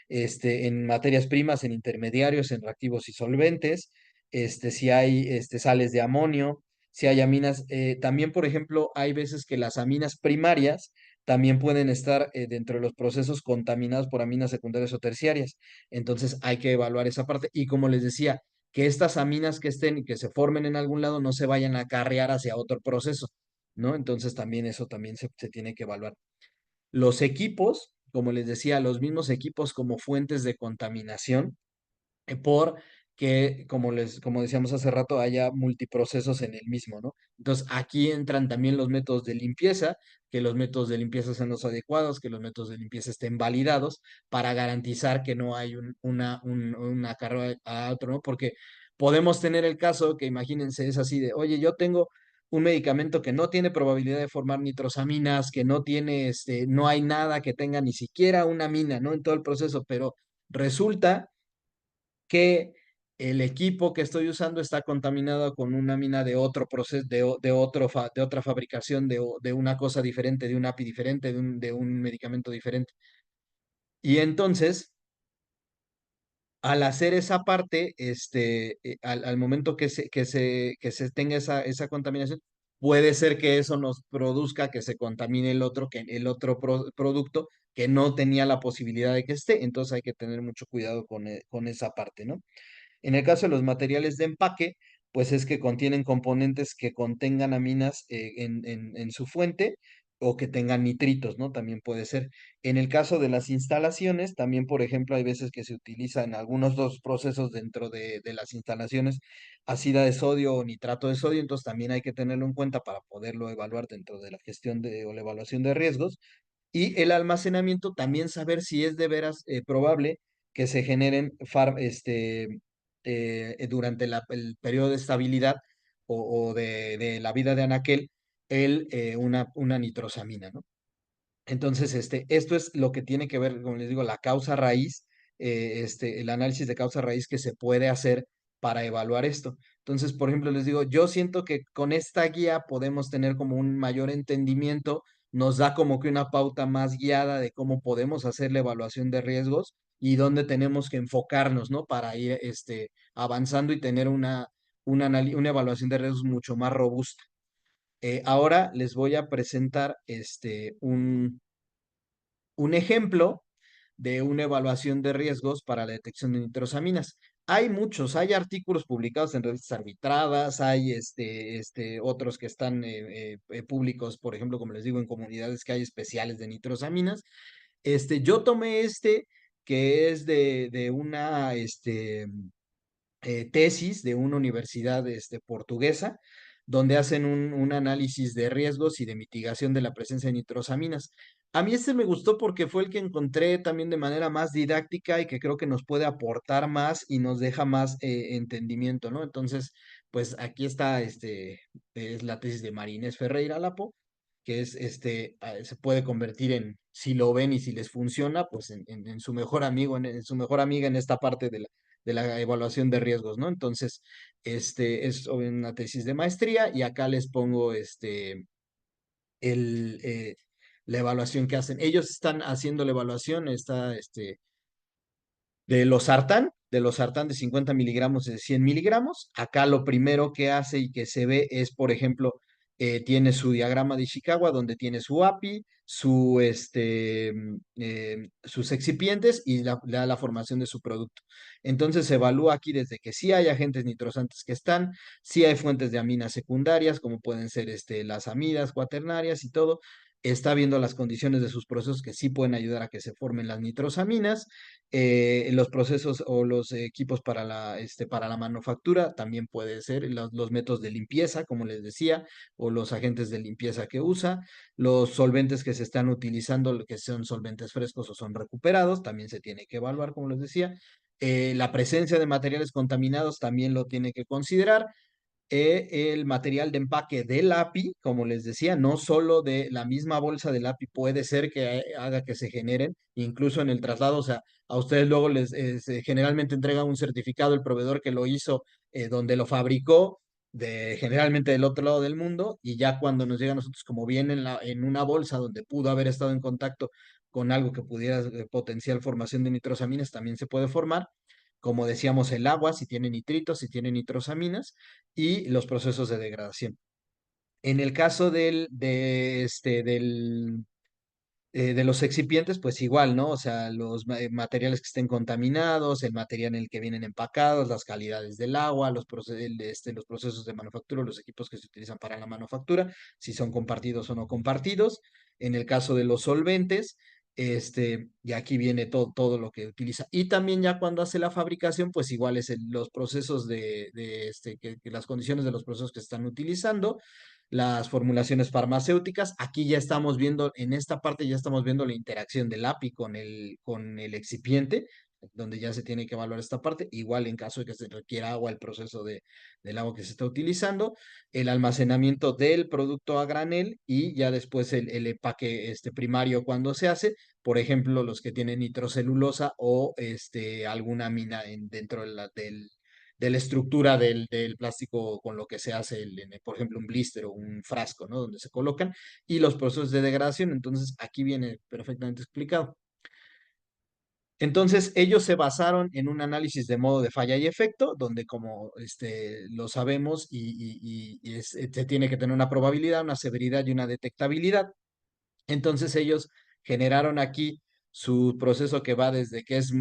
En materias primas, en intermediarios, en reactivos y solventes, si hay sales de amonio, si hay aminas. También, por ejemplo, hay veces que las aminas primarias también pueden estar dentro de los procesos contaminados por aminas secundarias o terciarias. Entonces hay que evaluar esa parte. Y como les decía, que estas aminas que estén y que se formen en algún lado no se vayan a acarrear hacia otro proceso, ¿no? Entonces también eso también se tiene que evaluar. Los equipos, como les decía, los mismos equipos como fuentes de contaminación, por que, como decíamos hace rato, haya multiprocesos en el mismo, ¿no? Entonces, aquí entran también los métodos de limpieza, que los métodos de limpieza sean los adecuados, que los métodos de limpieza estén validados para garantizar que no hay una carga a otro, ¿no? Porque podemos tener el caso que, imagínense, es así de, oye, yo tengo un medicamento que no tiene probabilidad de formar nitrosaminas, que no tiene, no hay nada que tenga ni siquiera una amina, ¿no? En todo el proceso, pero resulta que el equipo que estoy usando está contaminado con una mina de otro proceso, de otra fabricación, de una cosa diferente, de un API diferente, de un medicamento diferente. Y entonces, al hacer esa parte, al momento que se tenga esa contaminación, puede ser que eso nos produzca que se contamine el otro producto que no tenía la posibilidad de que esté. Entonces hay que tener mucho cuidado con esa parte, ¿no? En el caso de los materiales de empaque, pues es que contienen componentes que contengan aminas en su fuente o que tengan nitritos, ¿no? También puede ser. En el caso de las instalaciones, también, por ejemplo, hay veces que se utilizan algunos dos procesos dentro de las instalaciones, ácida de sodio o nitrato de sodio, entonces también hay que tenerlo en cuenta para poderlo evaluar dentro de la gestión o la evaluación de riesgos. Y el almacenamiento, también saber si es de veras probable que se generen durante el periodo de estabilidad o de la vida de anaquel una nitrosamina, ¿no? Entonces, esto es lo que tiene que ver, como les digo, la causa raíz, el análisis de causa raíz que se puede hacer para evaluar esto. Entonces, por ejemplo, les digo, yo siento que con esta guía podemos tener como un mayor entendimiento, nos da como que una pauta más guiada de cómo podemos hacer la evaluación de riesgos y dónde tenemos que enfocarnos, ¿no? Para ir, avanzando y tener una evaluación de riesgos mucho más robusta. Ahora les voy a presentar un ejemplo de una evaluación de riesgos para la detección de nitrosaminas. Hay muchos, hay artículos publicados en revistas arbitradas, hay otros que están públicos, por ejemplo, como les digo, en comunidades que hay especiales de nitrosaminas. Yo tomé que es de una tesis de una universidad portuguesa, donde hacen un análisis de riesgos y de mitigación de la presencia de nitrosaminas. A mí me gustó porque fue el que encontré también de manera más didáctica y que creo que nos puede aportar más y nos deja más entendimiento, ¿no? Entonces, pues aquí está, es la tesis de Marinés Ferreira Lapo, que es, se puede convertir en, si lo ven y si les funciona, pues en su mejor amigo, en su mejor amiga en esta parte de la evaluación de riesgos, ¿no? Entonces, es una tesis de maestría y acá les pongo el, eh, la evaluación que hacen. Ellos están haciendo la evaluación, de los sartán de 50 miligramos de 100 miligramos. Acá lo primero que hace y que se ve es, por ejemplo, tiene su diagrama de Ishikawa, donde tiene su API, sus excipientes y la formación de su producto. Entonces se evalúa aquí desde que sí hay agentes nitrosantes que están, sí hay fuentes de aminas secundarias, como pueden ser las amidas cuaternarias y todo. Está viendo las condiciones de sus procesos que sí pueden ayudar a que se formen las nitrosaminas. Los procesos o los equipos para la manufactura, también puede ser los métodos de limpieza, como les decía, o los agentes de limpieza que usa, los solventes que se están utilizando, que son solventes frescos o son recuperados, también se tiene que evaluar, como les decía. La presencia de materiales contaminados también lo tiene que considerar. El material de empaque del API, como les decía, no solo de la misma bolsa del API puede ser que haga que se generen, incluso en el traslado, o sea, a ustedes luego generalmente entrega un certificado el proveedor que lo hizo, donde lo fabricó, generalmente del otro lado del mundo, y ya cuando nos llega a nosotros, como viene en una bolsa donde pudo haber estado en contacto con algo que pudiera potenciar formación de nitrosaminas, también se puede formar. Como decíamos, el agua, si tiene nitritos, si tiene nitrosaminas, y los procesos de degradación. En el caso De los excipientes, pues igual, ¿no? O sea, los materiales que estén contaminados, el material en el que vienen empacados, las calidades del agua, los procesos de manufactura, los equipos que se utilizan para la manufactura, si son compartidos o no compartidos. En el caso de los solventes, y aquí viene todo lo que utiliza. Y también ya cuando hace la fabricación, pues igual es los procesos que las condiciones de los procesos que se están utilizando, las formulaciones farmacéuticas. Aquí ya estamos viendo, en esta parte ya estamos viendo la interacción del API con el excipiente, donde ya se tiene que evaluar esta parte. Igual en caso de que se requiera agua, el proceso del agua que se está utilizando, el almacenamiento del producto a granel y ya después el empaque primario cuando se hace, por ejemplo, los que tienen nitrocelulosa o alguna mina dentro de la estructura del plástico con lo que se hace, por ejemplo, un blister o un frasco, ¿no? Donde se colocan, y los procesos de degradación. Entonces, aquí viene perfectamente explicado. Entonces, ellos se basaron en un análisis de modo de falla y efecto, donde como lo sabemos se tiene que tener una probabilidad, una severidad y una detectabilidad. Entonces ellos generaron aquí su proceso que va desde que es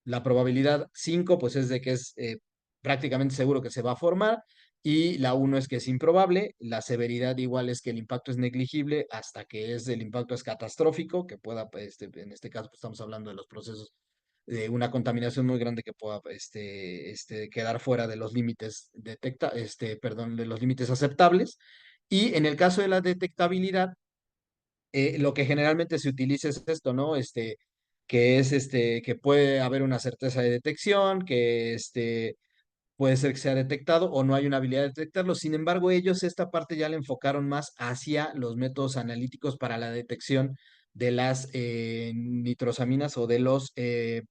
la probabilidad 5, pues es de que es prácticamente seguro que se va a formar, y la 1 es que es improbable, la severidad igual es que el impacto es negligible hasta que el impacto es catastrófico, que pueda, en este caso pues, estamos hablando de los procesos de una contaminación muy grande que pueda quedar fuera de los límites perdón, de los límites aceptables. Y en el caso de la detectabilidad, lo que generalmente se utiliza es esto, ¿no? Que puede haber una certeza de detección, que puede ser que sea detectado o no hay una habilidad de detectarlo. Sin embargo, ellos esta parte ya la enfocaron más hacia los métodos analíticos para la detección de las nitrosaminas o de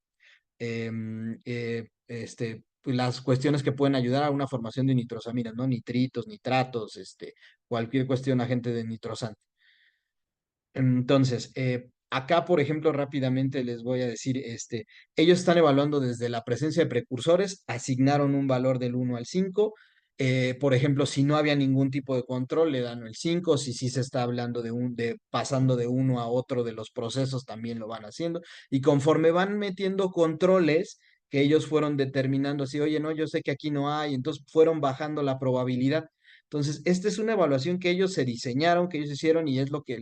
pues, las cuestiones que pueden ayudar a una formación de nitrosaminas, ¿no? Nitritos, nitratos, cualquier cuestión agente de nitrosante. Entonces, acá, por ejemplo, rápidamente les voy a decir, ellos están evaluando desde la presencia de precursores, asignaron un valor del 1 al 5. Por ejemplo, si no había ningún tipo de control, le dan el 5. Si sí se está hablando de pasando de uno a otro de los procesos, también lo van haciendo. Y conforme van metiendo controles que ellos fueron determinando, así, oye, no, yo sé que aquí no hay, entonces fueron bajando la probabilidad. Entonces, esta es una evaluación que ellos se diseñaron, que ellos hicieron, y es lo que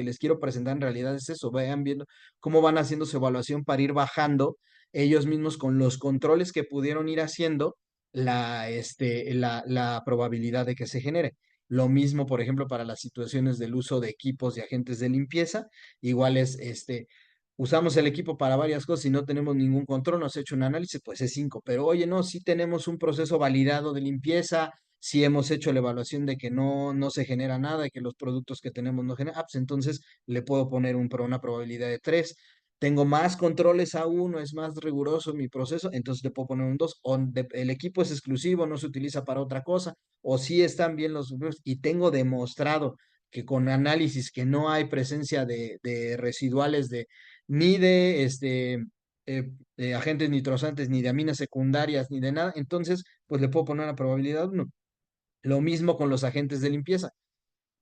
les quiero presentar en realidad es eso. Vayan viendo cómo van haciendo su evaluación para ir bajando ellos mismos con los controles que pudieron ir haciendo la probabilidad de que se genere. Lo mismo, por ejemplo, para las situaciones del uso de equipos y agentes de limpieza. Igual usamos el equipo para varias cosas y no tenemos ningún control, nos ha hecho un análisis, pues es 5. Pero oye, no, sí tenemos un proceso validado de limpieza, si hemos hecho la evaluación de que no se genera nada, y que los productos que tenemos no generan, pues entonces le puedo poner una probabilidad de 3. Tengo más controles a 1, es más riguroso mi proceso, entonces le puedo poner un 2. O el equipo es exclusivo, no se utiliza para otra cosa, o sí están bien los números y tengo demostrado que con análisis que no hay presencia de residuales ni de agentes nitrosantes, ni de aminas secundarias, ni de nada, entonces pues le puedo poner una probabilidad 1. Lo mismo con los agentes de limpieza.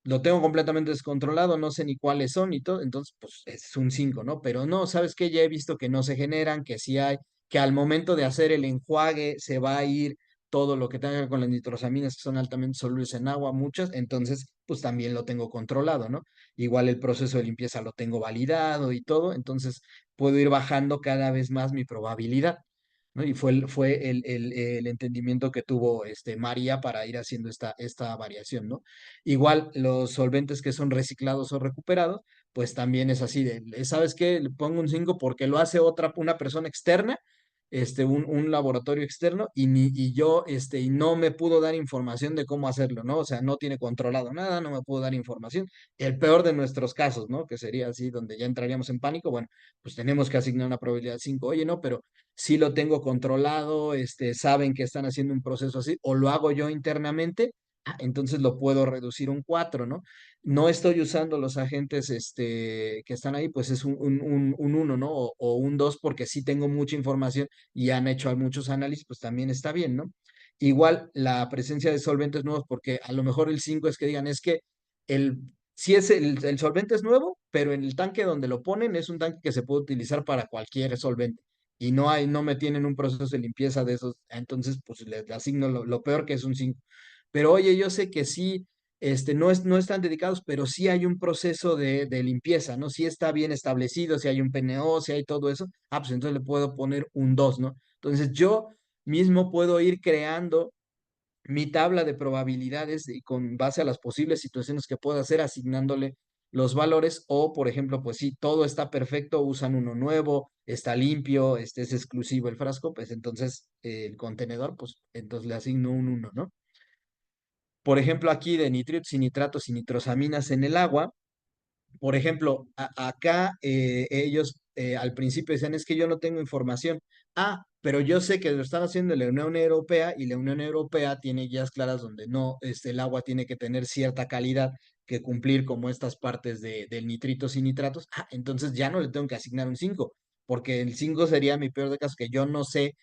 Lo tengo completamente descontrolado, no sé ni cuáles son y todo, entonces pues es un 5, ¿no? Pero no, ¿sabes qué? Ya he visto que no se generan, que sí hay, que al momento de hacer el enjuague se va a ir todo lo que tenga que ver con las nitrosaminas que son altamente solubles en agua, muchas, entonces pues también lo tengo controlado, ¿no? Igual el proceso de limpieza lo tengo validado y todo, entonces puedo ir bajando cada vez más mi probabilidad. ¿No? Y fue el entendimiento que tuvo María para ir haciendo esta variación, ¿no? Igual los solventes que son reciclados o recuperados, pues también es así ¿sabes qué? Le pongo un 5 porque lo hace una persona externa, un laboratorio externo, y yo, y no me pudo dar información de cómo hacerlo, ¿no? O sea, no tiene controlado nada, no me pudo dar información. El peor de nuestros casos, ¿no? Que sería así, donde ya entraríamos en pánico, bueno, pues tenemos que asignar una probabilidad de 5. Oye, no, pero sí lo tengo controlado, saben que están haciendo un proceso así, o lo hago yo internamente, entonces lo puedo reducir a un 4, ¿no? No estoy usando los agentes que están ahí, pues es un 1, ¿no? O un 2 porque sí tengo mucha información y han hecho muchos análisis, pues también está bien, ¿no? Igual la presencia de solventes nuevos, porque a lo mejor el 5 es que digan, es que el Si es el solvente es nuevo, pero en el tanque donde lo ponen es un tanque que se puede utilizar para cualquier solvente. Y no me tienen un proceso de limpieza de esos, entonces pues le asigno lo peor que es un 5. Pero oye, yo sé que sí, no están dedicados, pero sí hay un proceso de limpieza, ¿no? Sí está bien establecido, si hay un PNO, si hay todo eso, pues entonces le puedo poner un 2, ¿no? Entonces yo mismo puedo ir creando mi tabla de probabilidades y con base a las posibles situaciones que pueda hacer, asignándole los valores, o por ejemplo, pues si todo está perfecto, usan uno nuevo, está limpio, es exclusivo el frasco, pues entonces el contenedor, pues entonces le asigno un uno, ¿no? Por ejemplo, aquí de nitritos y nitratos y nitrosaminas en el agua, por ejemplo, acá ellos al principio decían, es que yo no tengo información. Pero yo sé que lo están haciendo en la Unión Europea y la Unión Europea tiene guías claras donde no, el agua tiene que tener cierta calidad que cumplir como estas partes de nitritos y nitratos. Entonces ya no le tengo que asignar un 5 porque el 5 sería mi peor de caso, que yo no sé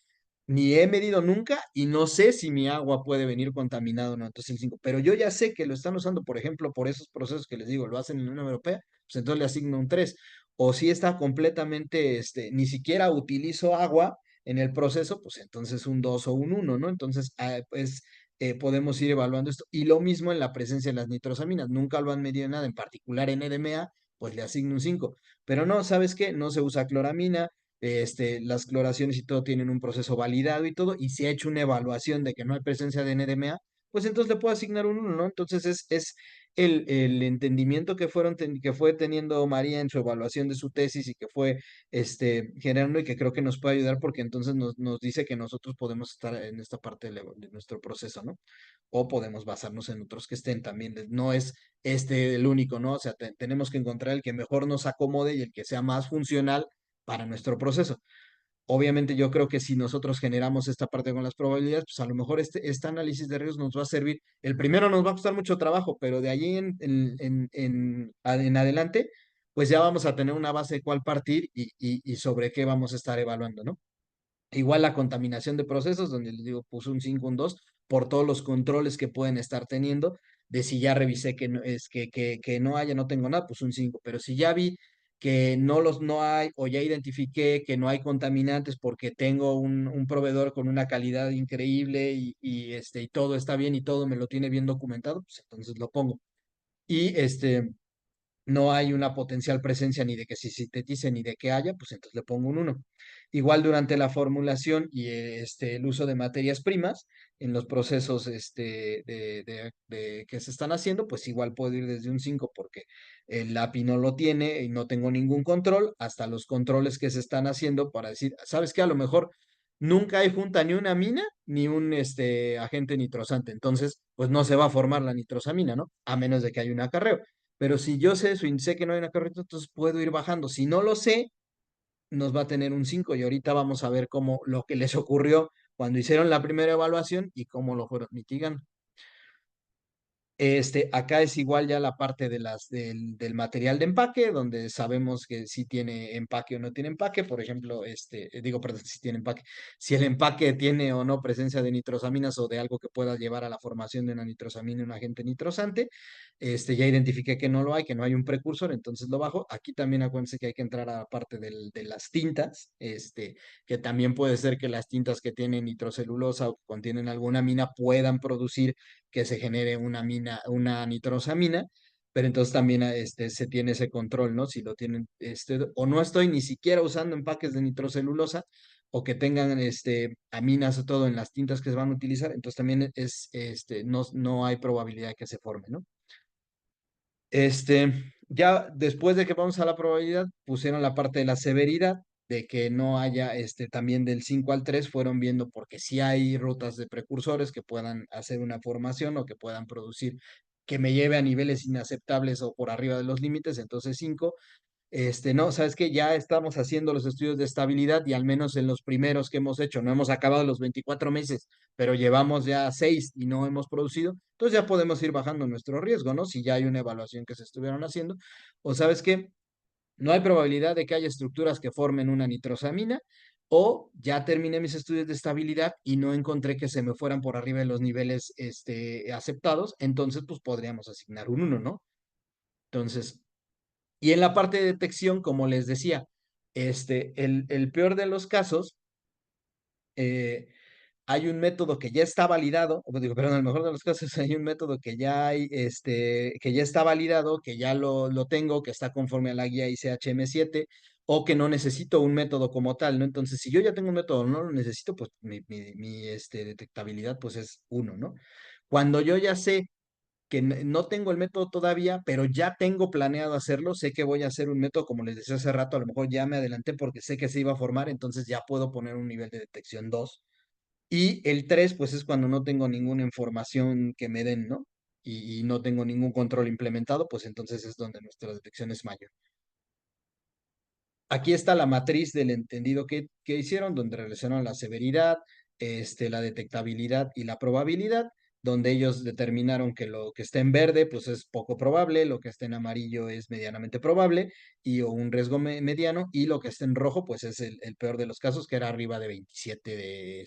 ni he medido nunca y no sé si mi agua puede venir contaminada o no. Entonces el 5, pero yo ya sé que lo están usando, por ejemplo, por esos procesos que les digo, lo hacen en la Unión Europea, pues entonces le asigno un 3. O si está completamente, ni siquiera utilizo agua en el proceso, pues entonces un 2 o un uno, ¿no? Entonces, pues podemos ir evaluando esto. Y lo mismo en la presencia de las nitrosaminas. Nunca lo han medido nada, en particular en NDMA, pues le asigno un 5. Pero no, ¿sabes qué? No se usa cloramina, las cloraciones y todo tienen un proceso validado y todo, y si ha hecho una evaluación de que no hay presencia de NDMA, pues entonces le puedo asignar un 1, ¿no? Entonces es el entendimiento que fue teniendo María en su evaluación de su tesis y que fue generando y que creo que nos puede ayudar porque entonces nos dice que nosotros podemos estar en esta parte de nuestro proceso, ¿no? O podemos basarnos en otros que estén también. No es el único, ¿no? O sea, tenemos que encontrar el que mejor nos acomode y el que sea más funcional para nuestro proceso. Obviamente yo creo que si nosotros generamos esta parte con las probabilidades, pues a lo mejor este análisis de riesgos nos va a servir. El primero nos va a costar mucho trabajo, pero de allí en adelante, pues ya vamos a tener una base de cuál partir y sobre qué vamos a estar evaluando, ¿no? Igual la contaminación de procesos, donde les digo, puse un 5 un 2 por todos los controles que pueden estar teniendo, de si ya revisé que no, que no haya, no tengo nada, pues un 5, pero si ya vi que no hay, o ya identifiqué que no hay contaminantes porque tengo un proveedor con una calidad increíble y todo está bien y todo me lo tiene bien documentado, pues entonces lo pongo. Y no hay una potencial presencia ni de que se sintetice ni de que haya, pues entonces le pongo un 1. Igual durante la formulación y el uso de materias primas en los procesos que se están haciendo, pues igual puedo ir desde un 5 porque el API no lo tiene y no tengo ningún control, hasta los controles que se están haciendo para decir, ¿sabes qué? A lo mejor nunca hay junta ni una amina ni un agente nitrosante, entonces pues no se va a formar la nitrosamina, ¿no? A menos de que haya un acarreo. Pero si yo sé eso y sé que no hay una carreta, entonces puedo ir bajando. Si no lo sé, nos va a tener un 5 y ahorita vamos a ver cómo lo que les ocurrió cuando hicieron la primera evaluación y cómo lo fueron mitigando. Acá es igual ya la parte del material de empaque, donde sabemos que si tiene empaque o no tiene empaque. Por ejemplo, perdón, si tiene empaque. Si el empaque tiene o no presencia de nitrosaminas o de algo que pueda llevar a la formación de una nitrosamina, un agente nitrosante. Ya identifiqué que no lo hay, que no hay un precursor, entonces lo bajo. Aquí también acuérdense que hay que entrar a la parte de las tintas, que también puede ser que las tintas que tienen nitrocelulosa o que contienen alguna amina puedan producir que se genere una nitrosamina, pero entonces también se tiene ese control, ¿no? Si lo tienen, o no estoy ni siquiera usando empaques de nitrocelulosa, o que tengan aminas o todo en las tintas que se van a utilizar, entonces también no hay probabilidad de que se forme, ¿no? Ya después de que vamos a la probabilidad, pusieron la parte de la severidad, de que no haya, también del 5 al 3 fueron viendo porque si hay rutas de precursores que puedan hacer una formación o que puedan producir, que me lleve a niveles inaceptables o por arriba de los límites, entonces 5. No, sabes que ya estamos haciendo los estudios de estabilidad y al menos en los primeros que hemos hecho, no hemos acabado los 24 meses, pero llevamos ya 6 y no hemos producido, entonces ya podemos ir bajando nuestro riesgo, ¿no? Si ya hay una evaluación que se estuvieron haciendo, o sabes que no hay probabilidad de que haya estructuras que formen una nitrosamina, o ya terminé mis estudios de estabilidad y no encontré que se me fueran por arriba de los niveles aceptados, entonces pues podríamos asignar un 1, ¿no? Entonces, y en la parte de detección, como les decía, el peor de los casos, eh, hay un método que ya está validado, o digo, perdón, en el mejor de los casos hay un método que ya hay, que ya está validado, que ya lo tengo, que está conforme a la guía ICHM 7, o que no necesito un método como tal, ¿no? Entonces, si yo ya tengo un método, no lo necesito, pues mi detectabilidad, pues es 1, ¿no? Cuando yo ya sé que no tengo el método todavía, pero ya tengo planeado hacerlo, sé que voy a hacer un método, como les decía hace rato, a lo mejor ya me adelanté porque sé que se iba a formar, entonces ya puedo poner un nivel de detección 2. Y el 3 pues es cuando no tengo ninguna información que me den, ¿no? Y no tengo ningún control implementado, pues entonces es donde nuestra detección es mayor. Aquí está la matriz del entendido que hicieron, donde relacionaron la severidad, la detectabilidad y la probabilidad, donde ellos determinaron que lo que está en verde, pues es poco probable, lo que está en amarillo es medianamente probable, y o un riesgo mediano, y lo que está en rojo, pues es el peor de los casos, que era arriba de 27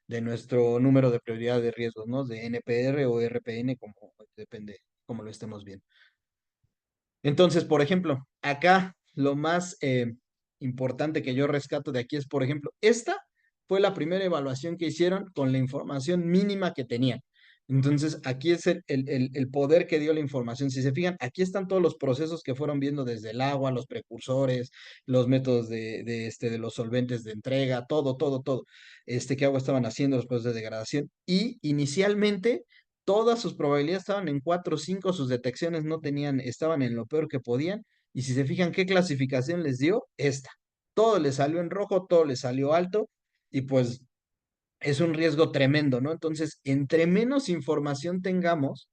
de nuestro número de prioridad de riesgos, ¿no? De NPR o RPN, como depende, como lo estemos viendo. Entonces, por ejemplo, acá lo más importante que yo rescato de aquí es, por ejemplo, esta fue la primera evaluación que hicieron con la información mínima que tenían. Entonces, aquí es el poder que dio la información. Si se fijan, aquí están todos los procesos que fueron viendo desde el agua, los precursores, los métodos de los solventes de entrega, todo, qué agua estaban haciendo, los procesos de degradación. Y inicialmente todas sus probabilidades estaban en 4 o 5, sus detecciones no tenían, estaban en lo peor que podían. Y si se fijan qué clasificación les dio, esta. Todo les salió en rojo, todo les salió alto, y pues es un riesgo tremendo, ¿no? Entonces, entre menos información tengamos,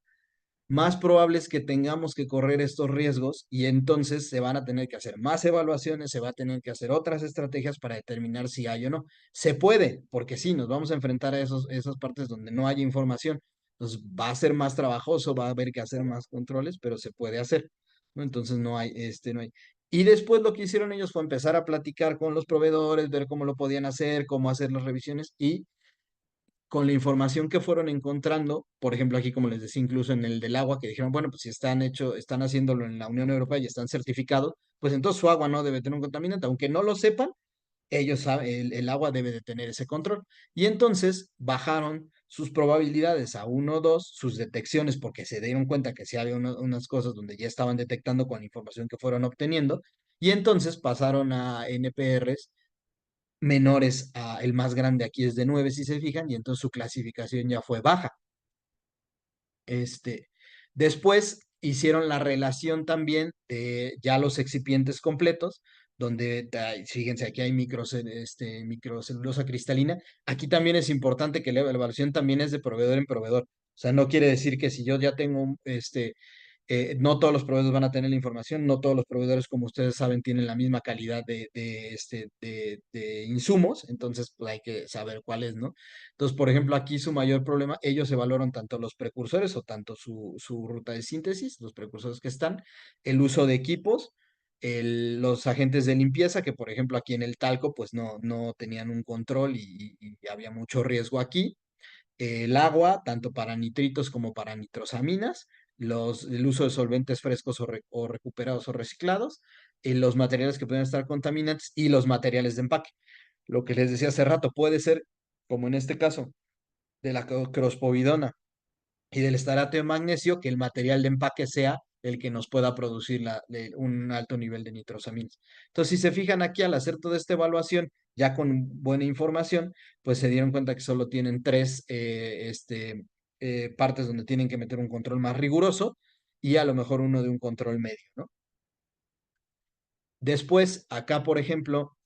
más probable es que tengamos que correr estos riesgos, y entonces se van a tener que hacer más evaluaciones, se va a tener que hacer otras estrategias para determinar si hay o no. Se puede, porque sí, nos vamos a enfrentar a esas partes donde no hay información. Entonces va a ser más trabajoso, va a haber que hacer más controles, pero se puede hacer, ¿no? Entonces no hay. Y después lo que hicieron ellos fue empezar a platicar con los proveedores, ver cómo lo podían hacer, cómo hacer las revisiones, y con la información que fueron encontrando, por ejemplo, aquí como les decía, incluso en el del agua, que dijeron, bueno, pues si están haciéndolo en la Unión Europea y están certificados, pues entonces su agua no debe tener un contaminante, aunque no lo sepan, ellos saben, el agua debe de tener ese control. Y entonces bajaron sus probabilidades a 1 o 2, sus detecciones, porque se dieron cuenta que sí había unas cosas donde ya estaban detectando con la información que fueron obteniendo, y entonces pasaron a NPRs menores a el más grande, aquí es de 9 si se fijan, y entonces su clasificación ya fue baja. Este, Después hicieron la relación también de ya los excipientes completos, donde, fíjense, aquí hay microcelulosa cristalina. Aquí también es importante que la evaluación también es de proveedor en proveedor. O sea, no quiere decir que si yo ya tengo no todos los proveedores van a tener la información, no todos los proveedores, como ustedes saben, tienen la misma calidad de insumos, entonces pues, hay que saber cuál es, ¿no? Entonces, por ejemplo, aquí su mayor problema, ellos evaluaron tanto los precursores o tanto su ruta de síntesis, los precursores que están, el uso de equipos, los agentes de limpieza, que por ejemplo aquí en el talco, pues no tenían un control y había mucho riesgo aquí, el agua, tanto para nitritos como para nitrosaminas, el uso de solventes frescos o recuperados o reciclados, los materiales que pueden estar contaminantes y los materiales de empaque. Lo que les decía hace rato, puede ser, como en este caso, de la crospovidona y del estarato de magnesio, que el material de empaque sea el que nos pueda producir un alto nivel de nitrosaminas. Entonces, si se fijan aquí, al hacer toda esta evaluación, ya con buena información, pues se dieron cuenta que solo tienen 3 partes donde tienen que meter un control más riguroso, y a lo mejor uno de un control medio, ¿no? Después, acá, por ejemplo,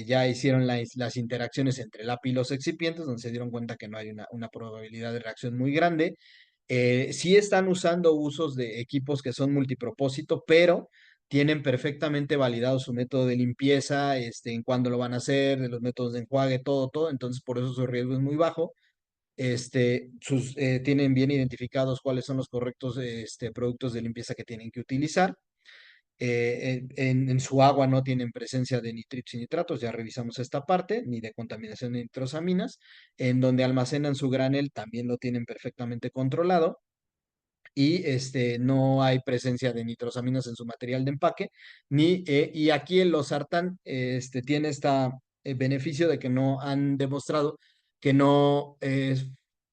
ya hicieron las interacciones entre el API y los excipientes, donde se dieron cuenta que no hay una probabilidad de reacción muy grande. Sí están usando usos de equipos que son multipropósito, pero tienen perfectamente validado su método de limpieza, en cuándo lo van a hacer, de los métodos de enjuague, todo, entonces por eso su riesgo es muy bajo. Tienen bien identificados cuáles son los correctos productos de limpieza que tienen que utilizar. En su agua no tienen presencia de nitritos y nitratos, ya revisamos esta parte, ni de contaminación de nitrosaminas. En donde almacenan su granel también lo tienen perfectamente controlado. y no hay presencia de nitrosaminas en su material de empaque, y aquí el losartán tiene beneficio de que no han demostrado que no es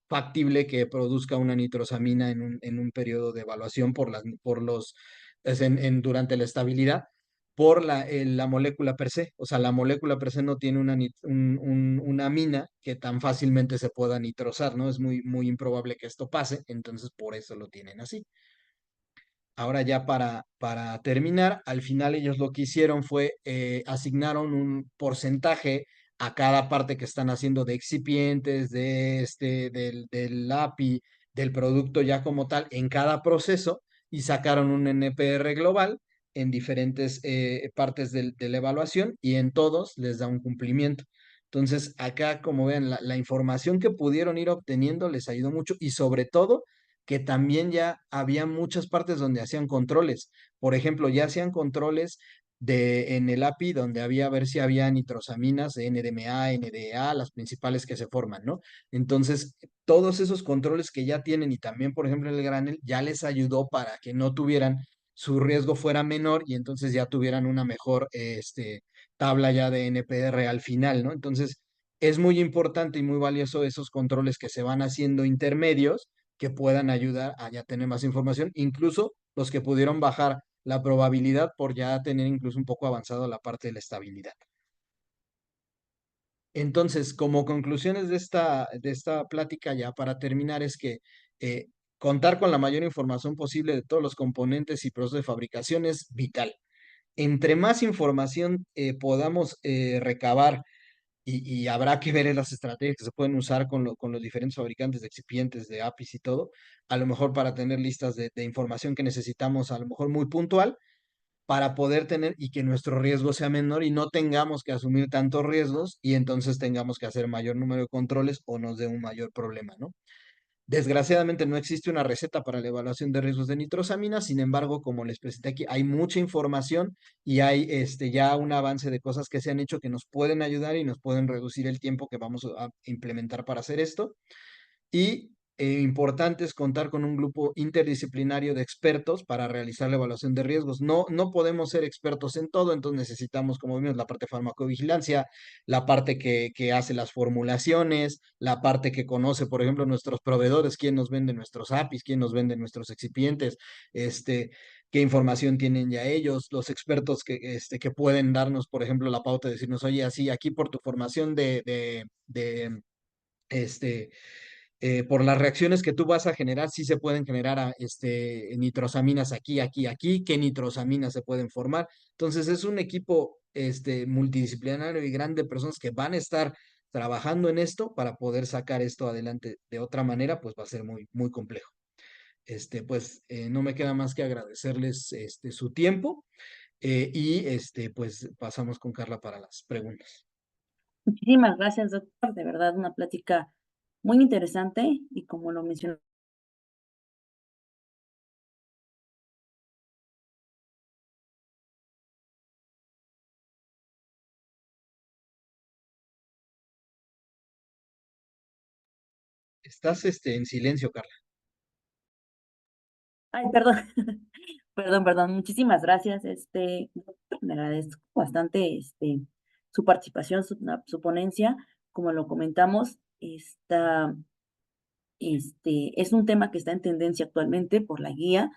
factible que produzca una nitrosamina en un periodo de evaluación durante la estabilidad por la molécula per se. O sea, la molécula per se no tiene una amina que tan fácilmente se pueda nitrosar, ¿no? Es muy, muy improbable que esto pase, entonces por eso lo tienen así. Ahora ya para terminar, al final ellos lo que hicieron fue asignaron un porcentaje a cada parte que están haciendo de excipientes, del API, del producto ya como tal, en cada proceso y sacaron un NPR global en diferentes partes de la evaluación y en todos les da un cumplimiento. Entonces, acá, como ven, la información que pudieron ir obteniendo les ayudó mucho y sobre todo que también ya había muchas partes donde hacían controles. Por ejemplo, ya hacían controles en el API donde había a ver si había nitrosaminas, NDMA, NDA, las principales que se forman, ¿no? Entonces, todos esos controles que ya tienen y también, por ejemplo, el granel, ya les ayudó para que no tuvieran, su riesgo fuera menor y entonces ya tuvieran una mejor tabla ya de NPR al final, ¿no? Entonces, es muy importante y muy valioso esos controles que se van haciendo intermedios que puedan ayudar a ya tener más información, incluso los que pudieron bajar la probabilidad por ya tener incluso un poco avanzado la parte de la estabilidad. Entonces, como conclusiones de esta plática, ya para terminar, es que eh, contar con la mayor información posible de todos los componentes y procesos de fabricación es vital. Entre más información podamos recabar y habrá que ver en las estrategias que se pueden usar con los diferentes fabricantes de excipientes, de APIs y todo, a lo mejor para tener listas de información que necesitamos, a lo mejor muy puntual, para poder tener y que nuestro riesgo sea menor y no tengamos que asumir tantos riesgos y entonces tengamos que hacer mayor número de controles o nos dé un mayor problema, ¿no? Desgraciadamente no existe una receta para la evaluación de riesgos de nitrosamina, sin embargo, como les presenté aquí, hay mucha información y hay ya un avance de cosas que se han hecho que nos pueden ayudar y nos pueden reducir el tiempo que vamos a implementar para hacer esto. Y importante es contar con un grupo interdisciplinario de expertos para realizar la evaluación de riesgos. No podemos ser expertos en todo, entonces necesitamos, como vimos, la parte de farmacovigilancia, la parte que hace las formulaciones, la parte que conoce, por ejemplo, nuestros proveedores, quién nos vende nuestros APIs, quién nos vende nuestros excipientes, qué información tienen ya ellos, los expertos que pueden darnos, por ejemplo, la pauta de decirnos, oye, así, aquí por tu formación de este, por las reacciones que tú vas a generar, sí se pueden generar nitrosaminas aquí, aquí, aquí, qué nitrosaminas se pueden formar. Entonces es un equipo multidisciplinario y grande de personas que van a estar trabajando en esto para poder sacar esto adelante de otra manera, pues va a ser muy, muy complejo. No me queda más que agradecerles su tiempo y pues pasamos con Carla para las preguntas.
Muchísimas gracias, doctor. De verdad, una plática muy interesante y como lo mencionó.
Estás en silencio, Carla.
Ay, perdón, perdón. Muchísimas gracias. Doctor, le agradezco bastante su participación, su ponencia. Como lo comentamos, es un tema que está en tendencia actualmente por la guía.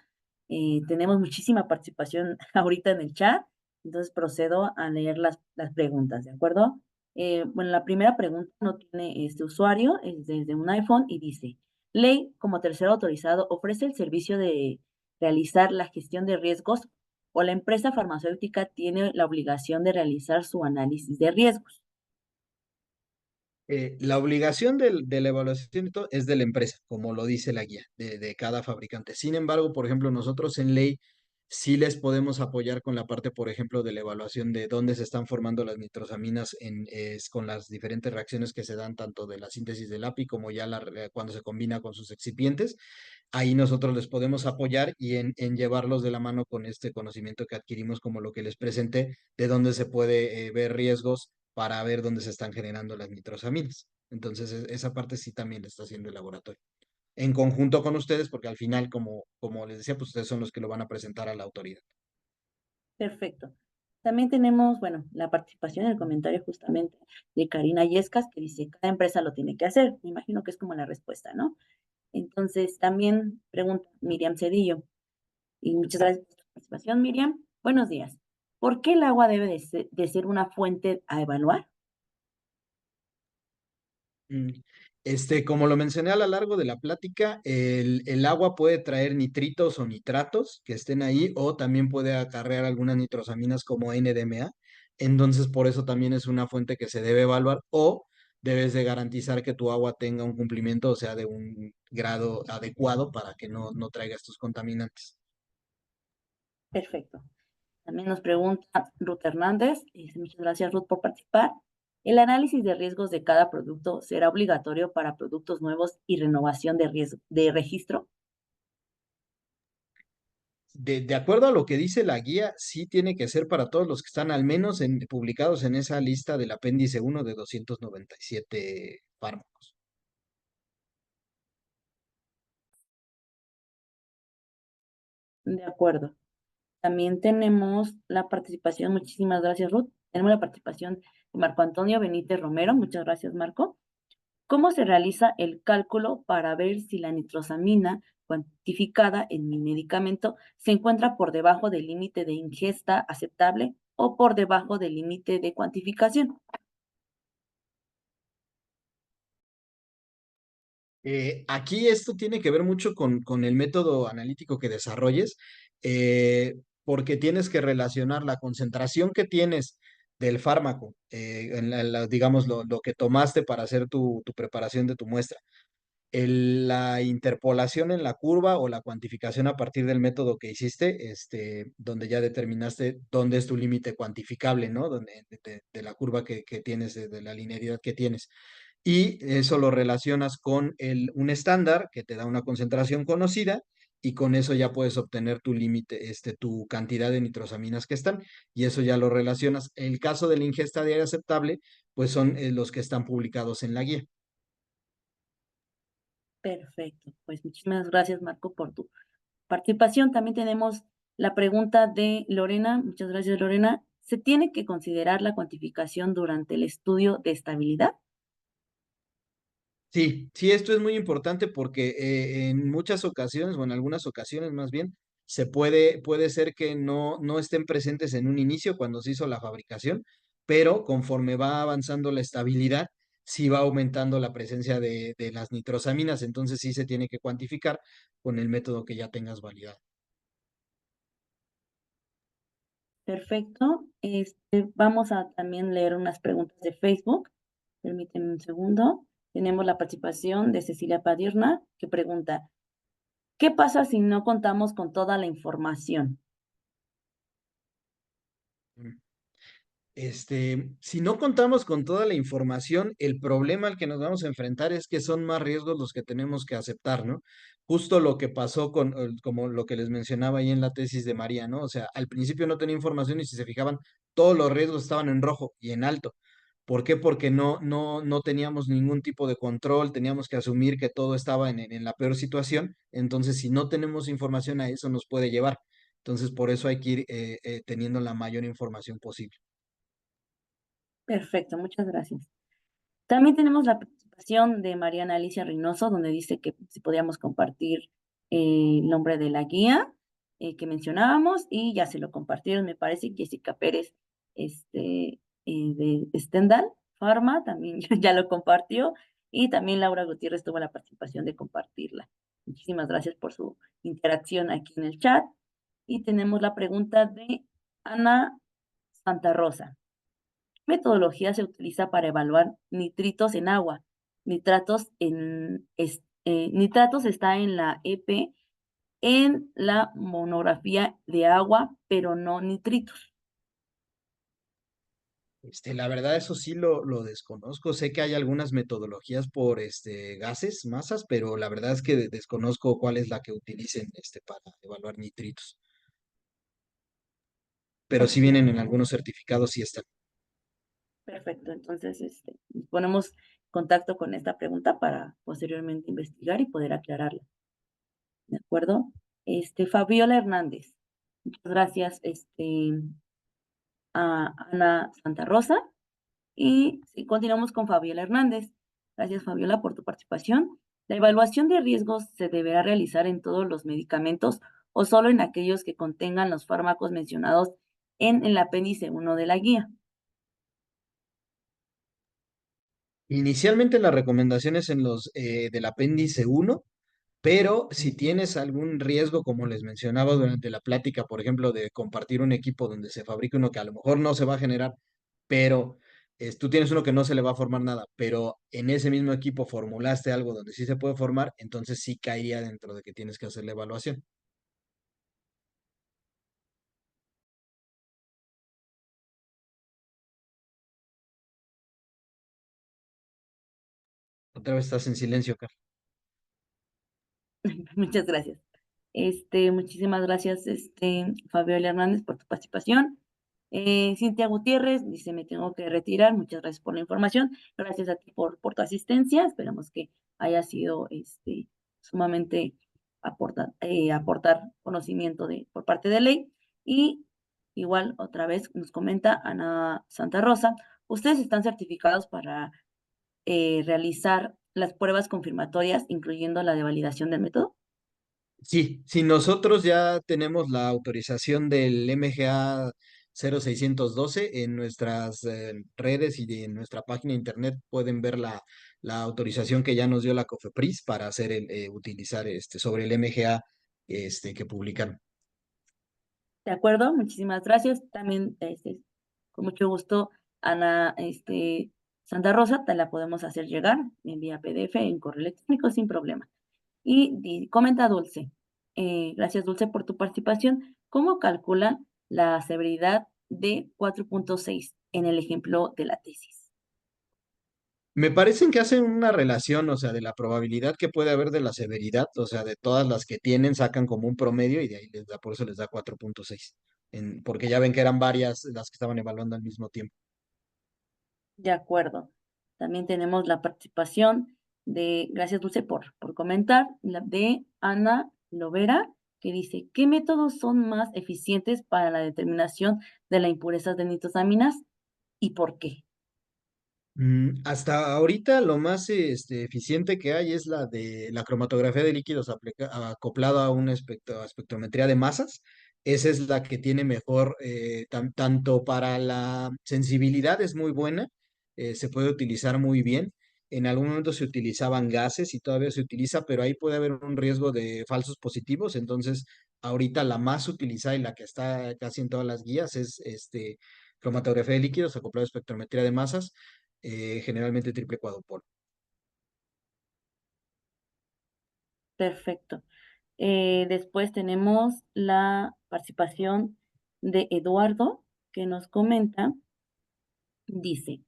Tenemos muchísima participación ahorita en el chat, entonces procedo a leer las preguntas, ¿de acuerdo? Bueno, la primera pregunta no tiene este usuario, es desde un iPhone y dice, Ley, como tercero autorizado, ofrece el servicio de realizar la gestión de riesgos o la empresa farmacéutica tiene la obligación de realizar su análisis de riesgos.
La obligación de la evaluación y todo es de la empresa, como lo dice la guía de cada fabricante. Sin embargo, por ejemplo, nosotros en ley sí les podemos apoyar con la parte, por ejemplo, de la evaluación de dónde se están formando las nitrosaminas con las diferentes reacciones que se dan tanto de la síntesis del API como ya cuando se combina con sus excipientes. Ahí nosotros les podemos apoyar y en llevarlos de la mano con este conocimiento que adquirimos, como lo que les presenté, de dónde se puede ver riesgos para ver dónde se están generando las nitrosaminas. Entonces, esa parte sí también la está haciendo el laboratorio. en conjunto con ustedes, porque al final, como les decía, pues ustedes son los que lo van a presentar a la autoridad.
Perfecto. También tenemos, bueno, la participación en el comentario justamente de Karina Yescas, que dice, cada empresa lo tiene que hacer. Me imagino que es como la respuesta, ¿no? Entonces, también pregunta Miriam Cedillo, y muchas gracias por tu participación, Miriam. Buenos días. ¿Por qué el agua debe de ser una fuente a evaluar?
Mm, como lo mencioné a lo largo de la plática, el agua puede traer nitritos o nitratos que estén ahí, o también puede acarrear algunas nitrosaminas como NDMA. Entonces, por eso también es una fuente que se debe evaluar, o debes de garantizar que tu agua tenga un cumplimiento, o sea, de un grado adecuado para que no traiga estos contaminantes.
Perfecto. También nos pregunta Ruth Hernández, y dice, muchas gracias Ruth por participar. ¿El análisis de riesgos de cada producto será obligatorio para productos nuevos y renovación de de registro?
De acuerdo a lo que dice la guía, sí tiene que ser para todos los que están al menos publicados en esa lista del apéndice 1 de 297 fármacos.
De acuerdo. También tenemos la participación, muchísimas gracias Ruth. Tenemos la participación de Marco Antonio Benítez Romero, muchas gracias Marco. ¿Cómo se realiza el cálculo para ver si la nitrosamina cuantificada en mi medicamento se encuentra por debajo del límite de ingesta aceptable o por debajo del límite de cuantificación?
Aquí esto tiene que ver mucho con el método analítico que desarrolles, porque tienes que relacionar la concentración que tienes del fármaco, digamos, lo que tomaste para hacer tu preparación de tu muestra, la interpolación en la curva o la cuantificación a partir del método que hiciste, donde ya determinaste dónde es tu límite cuantificable, ¿no? De la curva que tienes, de la linealidad que tienes. Y eso lo relacionas con un estándar que te da una concentración conocida, y con eso ya puedes obtener tu límite, tu cantidad de nitrosaminas que están, y eso ya lo relacionas. El caso de la ingesta diaria aceptable, pues son los que están publicados en la guía.
Perfecto, pues muchísimas gracias Marco por tu participación. También tenemos la pregunta de Lorena, muchas gracias Lorena. ¿Se tiene que considerar la cuantificación durante el estudio de estabilidad?
Sí, sí, esto es muy importante porque en muchas ocasiones, o en algunas ocasiones más bien, puede ser que no estén presentes en un inicio cuando se hizo la fabricación, pero conforme va avanzando la estabilidad, sí va aumentando la presencia de las nitrosaminas, entonces sí se tiene que cuantificar con el método que ya tengas validado.
Perfecto. Vamos a también leer unas preguntas de Facebook. Permíteme un segundo. Tenemos la participación de Cecilia Padierna, que pregunta, ¿qué pasa si no contamos con toda la información?
Si no contamos con toda la información, el problema al que nos vamos a enfrentar es que son más riesgos los que tenemos que aceptar, ¿no? Justo lo que pasó como lo que les mencionaba ahí en la tesis de María, ¿no? O sea, al principio no tenía información, y si se fijaban, todos los riesgos estaban en rojo y en alto. ¿Por qué? Porque no teníamos ningún tipo de control, teníamos que asumir que todo estaba en la peor situación. Entonces, si no tenemos información, a eso nos puede llevar. Entonces, por eso hay que ir teniendo la mayor información posible.
Perfecto, muchas gracias. También tenemos la participación de Mariana Alicia Reynoso, donde dice que si podíamos compartir el nombre de la guía que mencionábamos, y ya se lo compartieron, me parece, Jessica Pérez de Stendhal Pharma, también ya lo compartió, y también Laura Gutiérrez tuvo la participación de compartirla. Muchísimas gracias por su interacción aquí en el chat. Y tenemos la pregunta de Ana Santa Rosa. Metodología se utiliza para evaluar nitritos en agua. Nitratos está en la EP en la monografía de agua, pero no nitritos.
La verdad, eso sí lo desconozco. Sé que hay algunas metodologías por gases, masas, pero la verdad es que desconozco cuál es la que utilicen para evaluar nitritos. Pero sí
Ok,
vienen en algunos certificados, sí están.
perfecto. Entonces, ponemos contacto con esta pregunta para posteriormente investigar y poder aclararla. ¿De acuerdo? Fabiola Hernández. Muchas gracias, a Ana Santa Rosa. Y sí, continuamos con Fabiola Hernández. Gracias, Fabiola, por tu participación. ¿La evaluación de riesgos se deberá realizar en todos los medicamentos o solo en aquellos que contengan los fármacos mencionados en el apéndice 1 de la guía?
Inicialmente las recomendaciones en los del apéndice 1, pero si tienes algún riesgo, como les mencionaba durante la plática, por ejemplo, de compartir un equipo donde se fabrique uno que a lo mejor no se va a generar, pero tú tienes uno que no se le va a formar nada, pero en ese mismo equipo formulaste algo donde sí se puede formar, entonces sí caería dentro de que tienes que hacer la evaluación. Otra vez estás en silencio, Carlos.
Muchas gracias. Muchísimas gracias, Fabiola Hernández, por tu participación. Cintia Gutiérrez dice, me tengo que retirar. Muchas gracias por la información. Gracias a ti por tu asistencia. Esperamos que haya sido sumamente aportar conocimiento por parte de ley. Y igual, otra vez nos comenta Ana Santa Rosa, ustedes están certificados para realizar las pruebas confirmatorias, incluyendo la de validación del método.
Sí, si nosotros ya tenemos la autorización del MGA 0612 en nuestras redes y en nuestra página de internet pueden ver la autorización que ya nos dio la COFEPRIS para hacer utilizar sobre el MGA que publicaron.
De acuerdo, muchísimas gracias. También, con mucho gusto, Ana, Santa Rosa, te la podemos hacer llegar en vía PDF, en correo electrónico, sin problema. Y comenta Dulce. Gracias, Dulce, por tu participación. ¿Cómo calculan la severidad de 4.6 en el ejemplo de la tesis?
Me parecen que hacen una relación, o sea, de la probabilidad que puede haber de la severidad, o sea, de todas las que tienen, sacan como un promedio y de ahí les da, por eso les da 4.6, porque ya ven que eran varias las que estaban evaluando al mismo tiempo.
De acuerdo. También tenemos la participación gracias Dulce por comentar, de Ana Lovera, que dice, ¿qué métodos son más eficientes para la determinación de la impureza de nitrosaminas y por qué?
Hasta ahorita lo más eficiente que hay es la de la cromatografía de líquidos acoplado a una espectrometría de masas. Esa es la que tiene mejor, tanto para la sensibilidad es muy buena, se puede utilizar muy bien. En algún momento se utilizaban gases y todavía se utiliza, pero ahí puede haber un riesgo de falsos positivos. Entonces, ahorita la más utilizada y la que está casi en todas las guías es cromatografía de líquidos acoplado a espectrometría de masas, generalmente triple cuadrupolo.
Perfecto. Después tenemos la participación de Eduardo, que nos comenta, dice,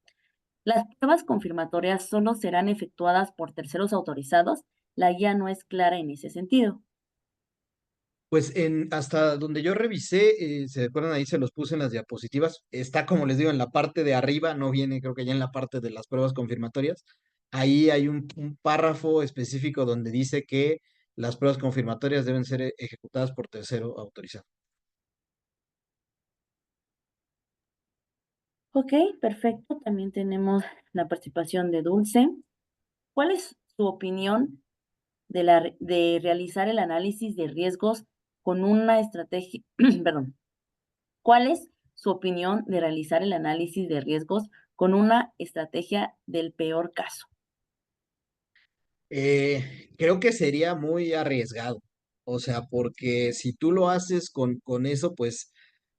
las pruebas confirmatorias solo serán efectuadas por terceros autorizados. La guía no es clara en ese sentido.
Pues hasta donde yo revisé, ¿se acuerdan? Ahí se los puse en las diapositivas. Está, como les digo, en la parte de arriba, no viene, creo que ya en la parte de las pruebas confirmatorias. Ahí hay un párrafo específico donde dice que las pruebas confirmatorias deben ser ejecutadas por tercero autorizado.
Ok, perfecto. También tenemos la participación de Dulce. ¿Cuál es su opinión de realizar el análisis de riesgos con una estrategia, perdón, ¿cuál es su opinión de realizar el análisis de riesgos con una estrategia del peor caso?
Creo que sería muy arriesgado. O sea, porque si tú lo haces con eso, pues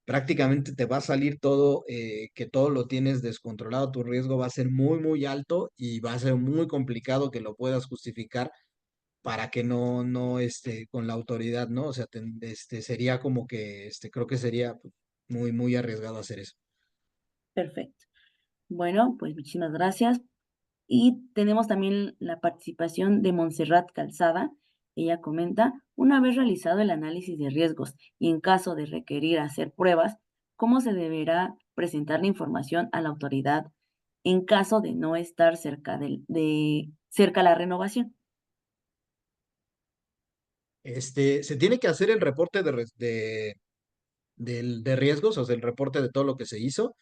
prácticamente te va a salir todo, que todo lo tienes descontrolado, tu riesgo va a ser muy, muy alto y va a ser muy complicado que lo puedas justificar para que no, con la autoridad, ¿no? O sea, sería como que, creo que sería pues, muy, muy arriesgado hacer eso.
Perfecto. Bueno, pues muchísimas gracias. Y tenemos también la participación de Montserrat Calzada. Ella comenta, una vez realizado el análisis de riesgos y en caso de requerir hacer pruebas, ¿cómo se deberá presentar la información a la autoridad en caso de no estar cerca cerca la renovación.
Se tiene que hacer el reporte de riesgos, o sea, el reporte de todo lo que se hizo.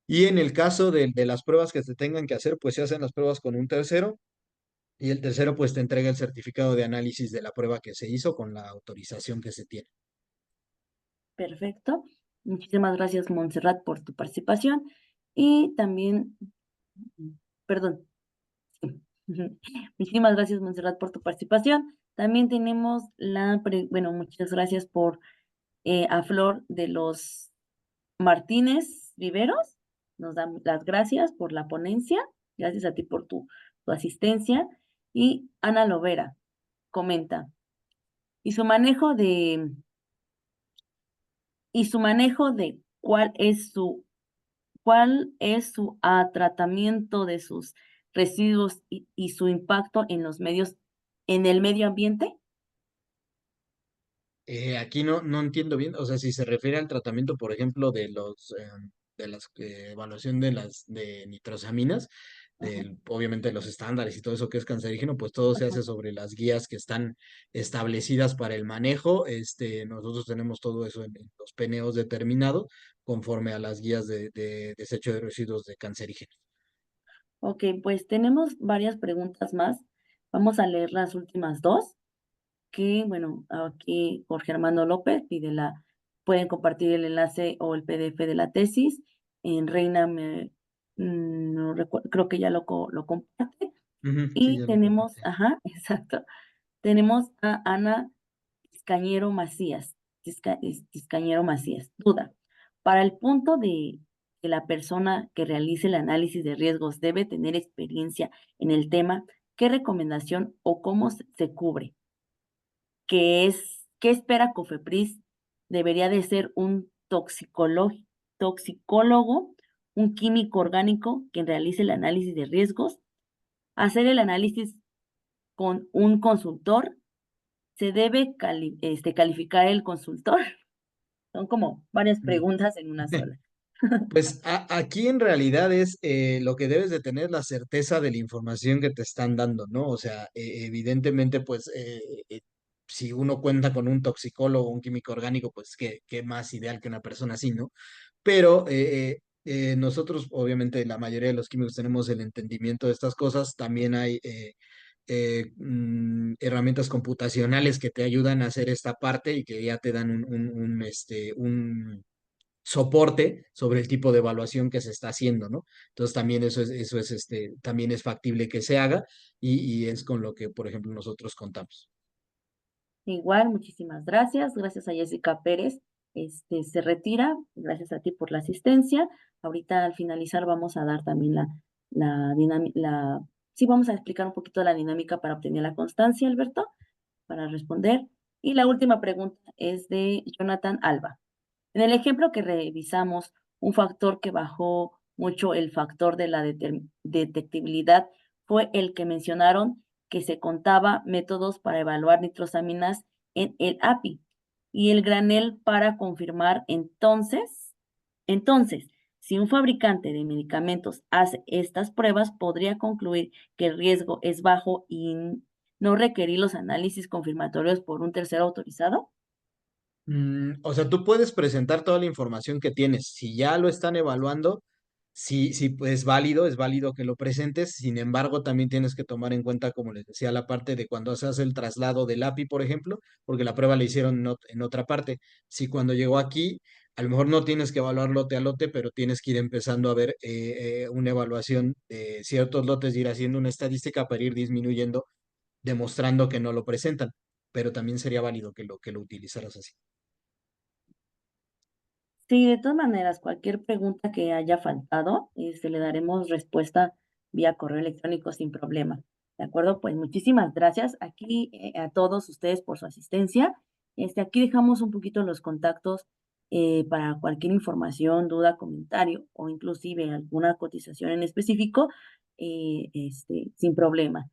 Y en el caso de las pruebas que se tengan que hacer, pues se hacen las pruebas con un tercero y el tercero pues te entrega el certificado de análisis de la prueba que se hizo con la autorización que se tiene.
Perfecto. Muchísimas gracias, Montserrat, por tu participación. Y también, perdón. Sí. Muchísimas gracias, Montserrat, por tu participación. También tenemos bueno, muchas gracias a Flor de los Martínez Viveros. Nos da las gracias por la ponencia. Gracias a ti por tu asistencia. Y Ana Lovera comenta, y su manejo de cuál es su tratamiento de sus residuos y su impacto en el medio ambiente.
Aquí no entiendo bien, o sea, si se refiere al tratamiento, por ejemplo, de las evaluación de nitrosaminas,
Ajá,
obviamente los estándares y todo eso que es cancerígeno, pues todo se
ajá.
hace sobre las guías que están establecidas para el manejo. Nosotros tenemos todo eso en los PNOs determinados conforme a las guías de desecho de residuos de cancerígenos.
Ok, pues tenemos varias preguntas más. Vamos a leer las últimas dos, que bueno, aquí Jorge Armando López pueden compartir el enlace o el PDF de la tesis. En Reina no recuerdo, creo que ya lo comparte.
Ujú, sí,
Y
ya lo
tenemos,
compartí.
ajá, exacto, tenemos a Ana Tiscañero Macías. Tiscañero Macías. Duda. Para el punto de que la persona que realice el análisis de riesgos debe tener experiencia en el tema, ¿qué recomendación o cómo se cubre? ¿Qué espera COFEPRIS? ¿Debería de ser un toxicólogo, un químico orgánico quien realice el análisis de riesgos? ¿Hacer el análisis con un consultor? ¿Se debe calificar el consultor? Son como varias
Mm.
preguntas en una sola.
Pues aquí en realidad es lo que debes de tener la certeza de la información que te están dando, ¿no? O sea, evidentemente, pues si uno cuenta con un toxicólogo, un químico orgánico, pues qué más ideal que una persona así, ¿no? Pero nosotros, obviamente, la mayoría de los químicos tenemos el entendimiento de estas cosas. También hay herramientas computacionales que te ayudan a hacer esta parte y que ya te dan un soporte sobre el tipo de evaluación que se está haciendo, ¿no? Entonces también también es factible que se haga y es con lo que, por ejemplo, nosotros contamos.
Igual, muchísimas gracias. Gracias a Jessica Pérez. Se retira. Gracias a ti por la asistencia. Ahorita al finalizar vamos a dar también la dinámica, sí, vamos a explicar un poquito la dinámica para obtener la constancia, Alberto, para responder. Y la última pregunta es de Jonathan Alba. En el ejemplo que revisamos, un factor que bajó mucho el factor de la detectabilidad fue el que mencionaron que se contaba métodos para evaluar nitrosaminas en el API y el granel para confirmar entonces, si un fabricante de medicamentos hace estas pruebas, podría concluir que el riesgo es bajo y no requerir los análisis confirmatorios por un tercero autorizado.
O sea, tú puedes presentar toda la información que tienes. Si ya lo están evaluando, sí, pues es válido que lo presentes. Sin embargo, también tienes que tomar en cuenta, como les decía, la parte de cuando se hace el traslado del API, por ejemplo, porque la prueba la hicieron en otra parte. Si cuando llegó aquí, a lo mejor no tienes que evaluar lote a lote, pero tienes que ir empezando a ver una evaluación de ciertos lotes y ir haciendo una estadística para ir disminuyendo, demostrando que no lo presentan. Pero también sería válido que lo utilizaras así.
Sí, de todas maneras, cualquier pregunta que haya faltado, le daremos respuesta vía correo electrónico sin problema. ¿De acuerdo? Pues muchísimas gracias aquí a todos ustedes por su asistencia. Aquí dejamos un poquito los contactos para cualquier información, duda, comentario o inclusive alguna cotización en específico, sin problema.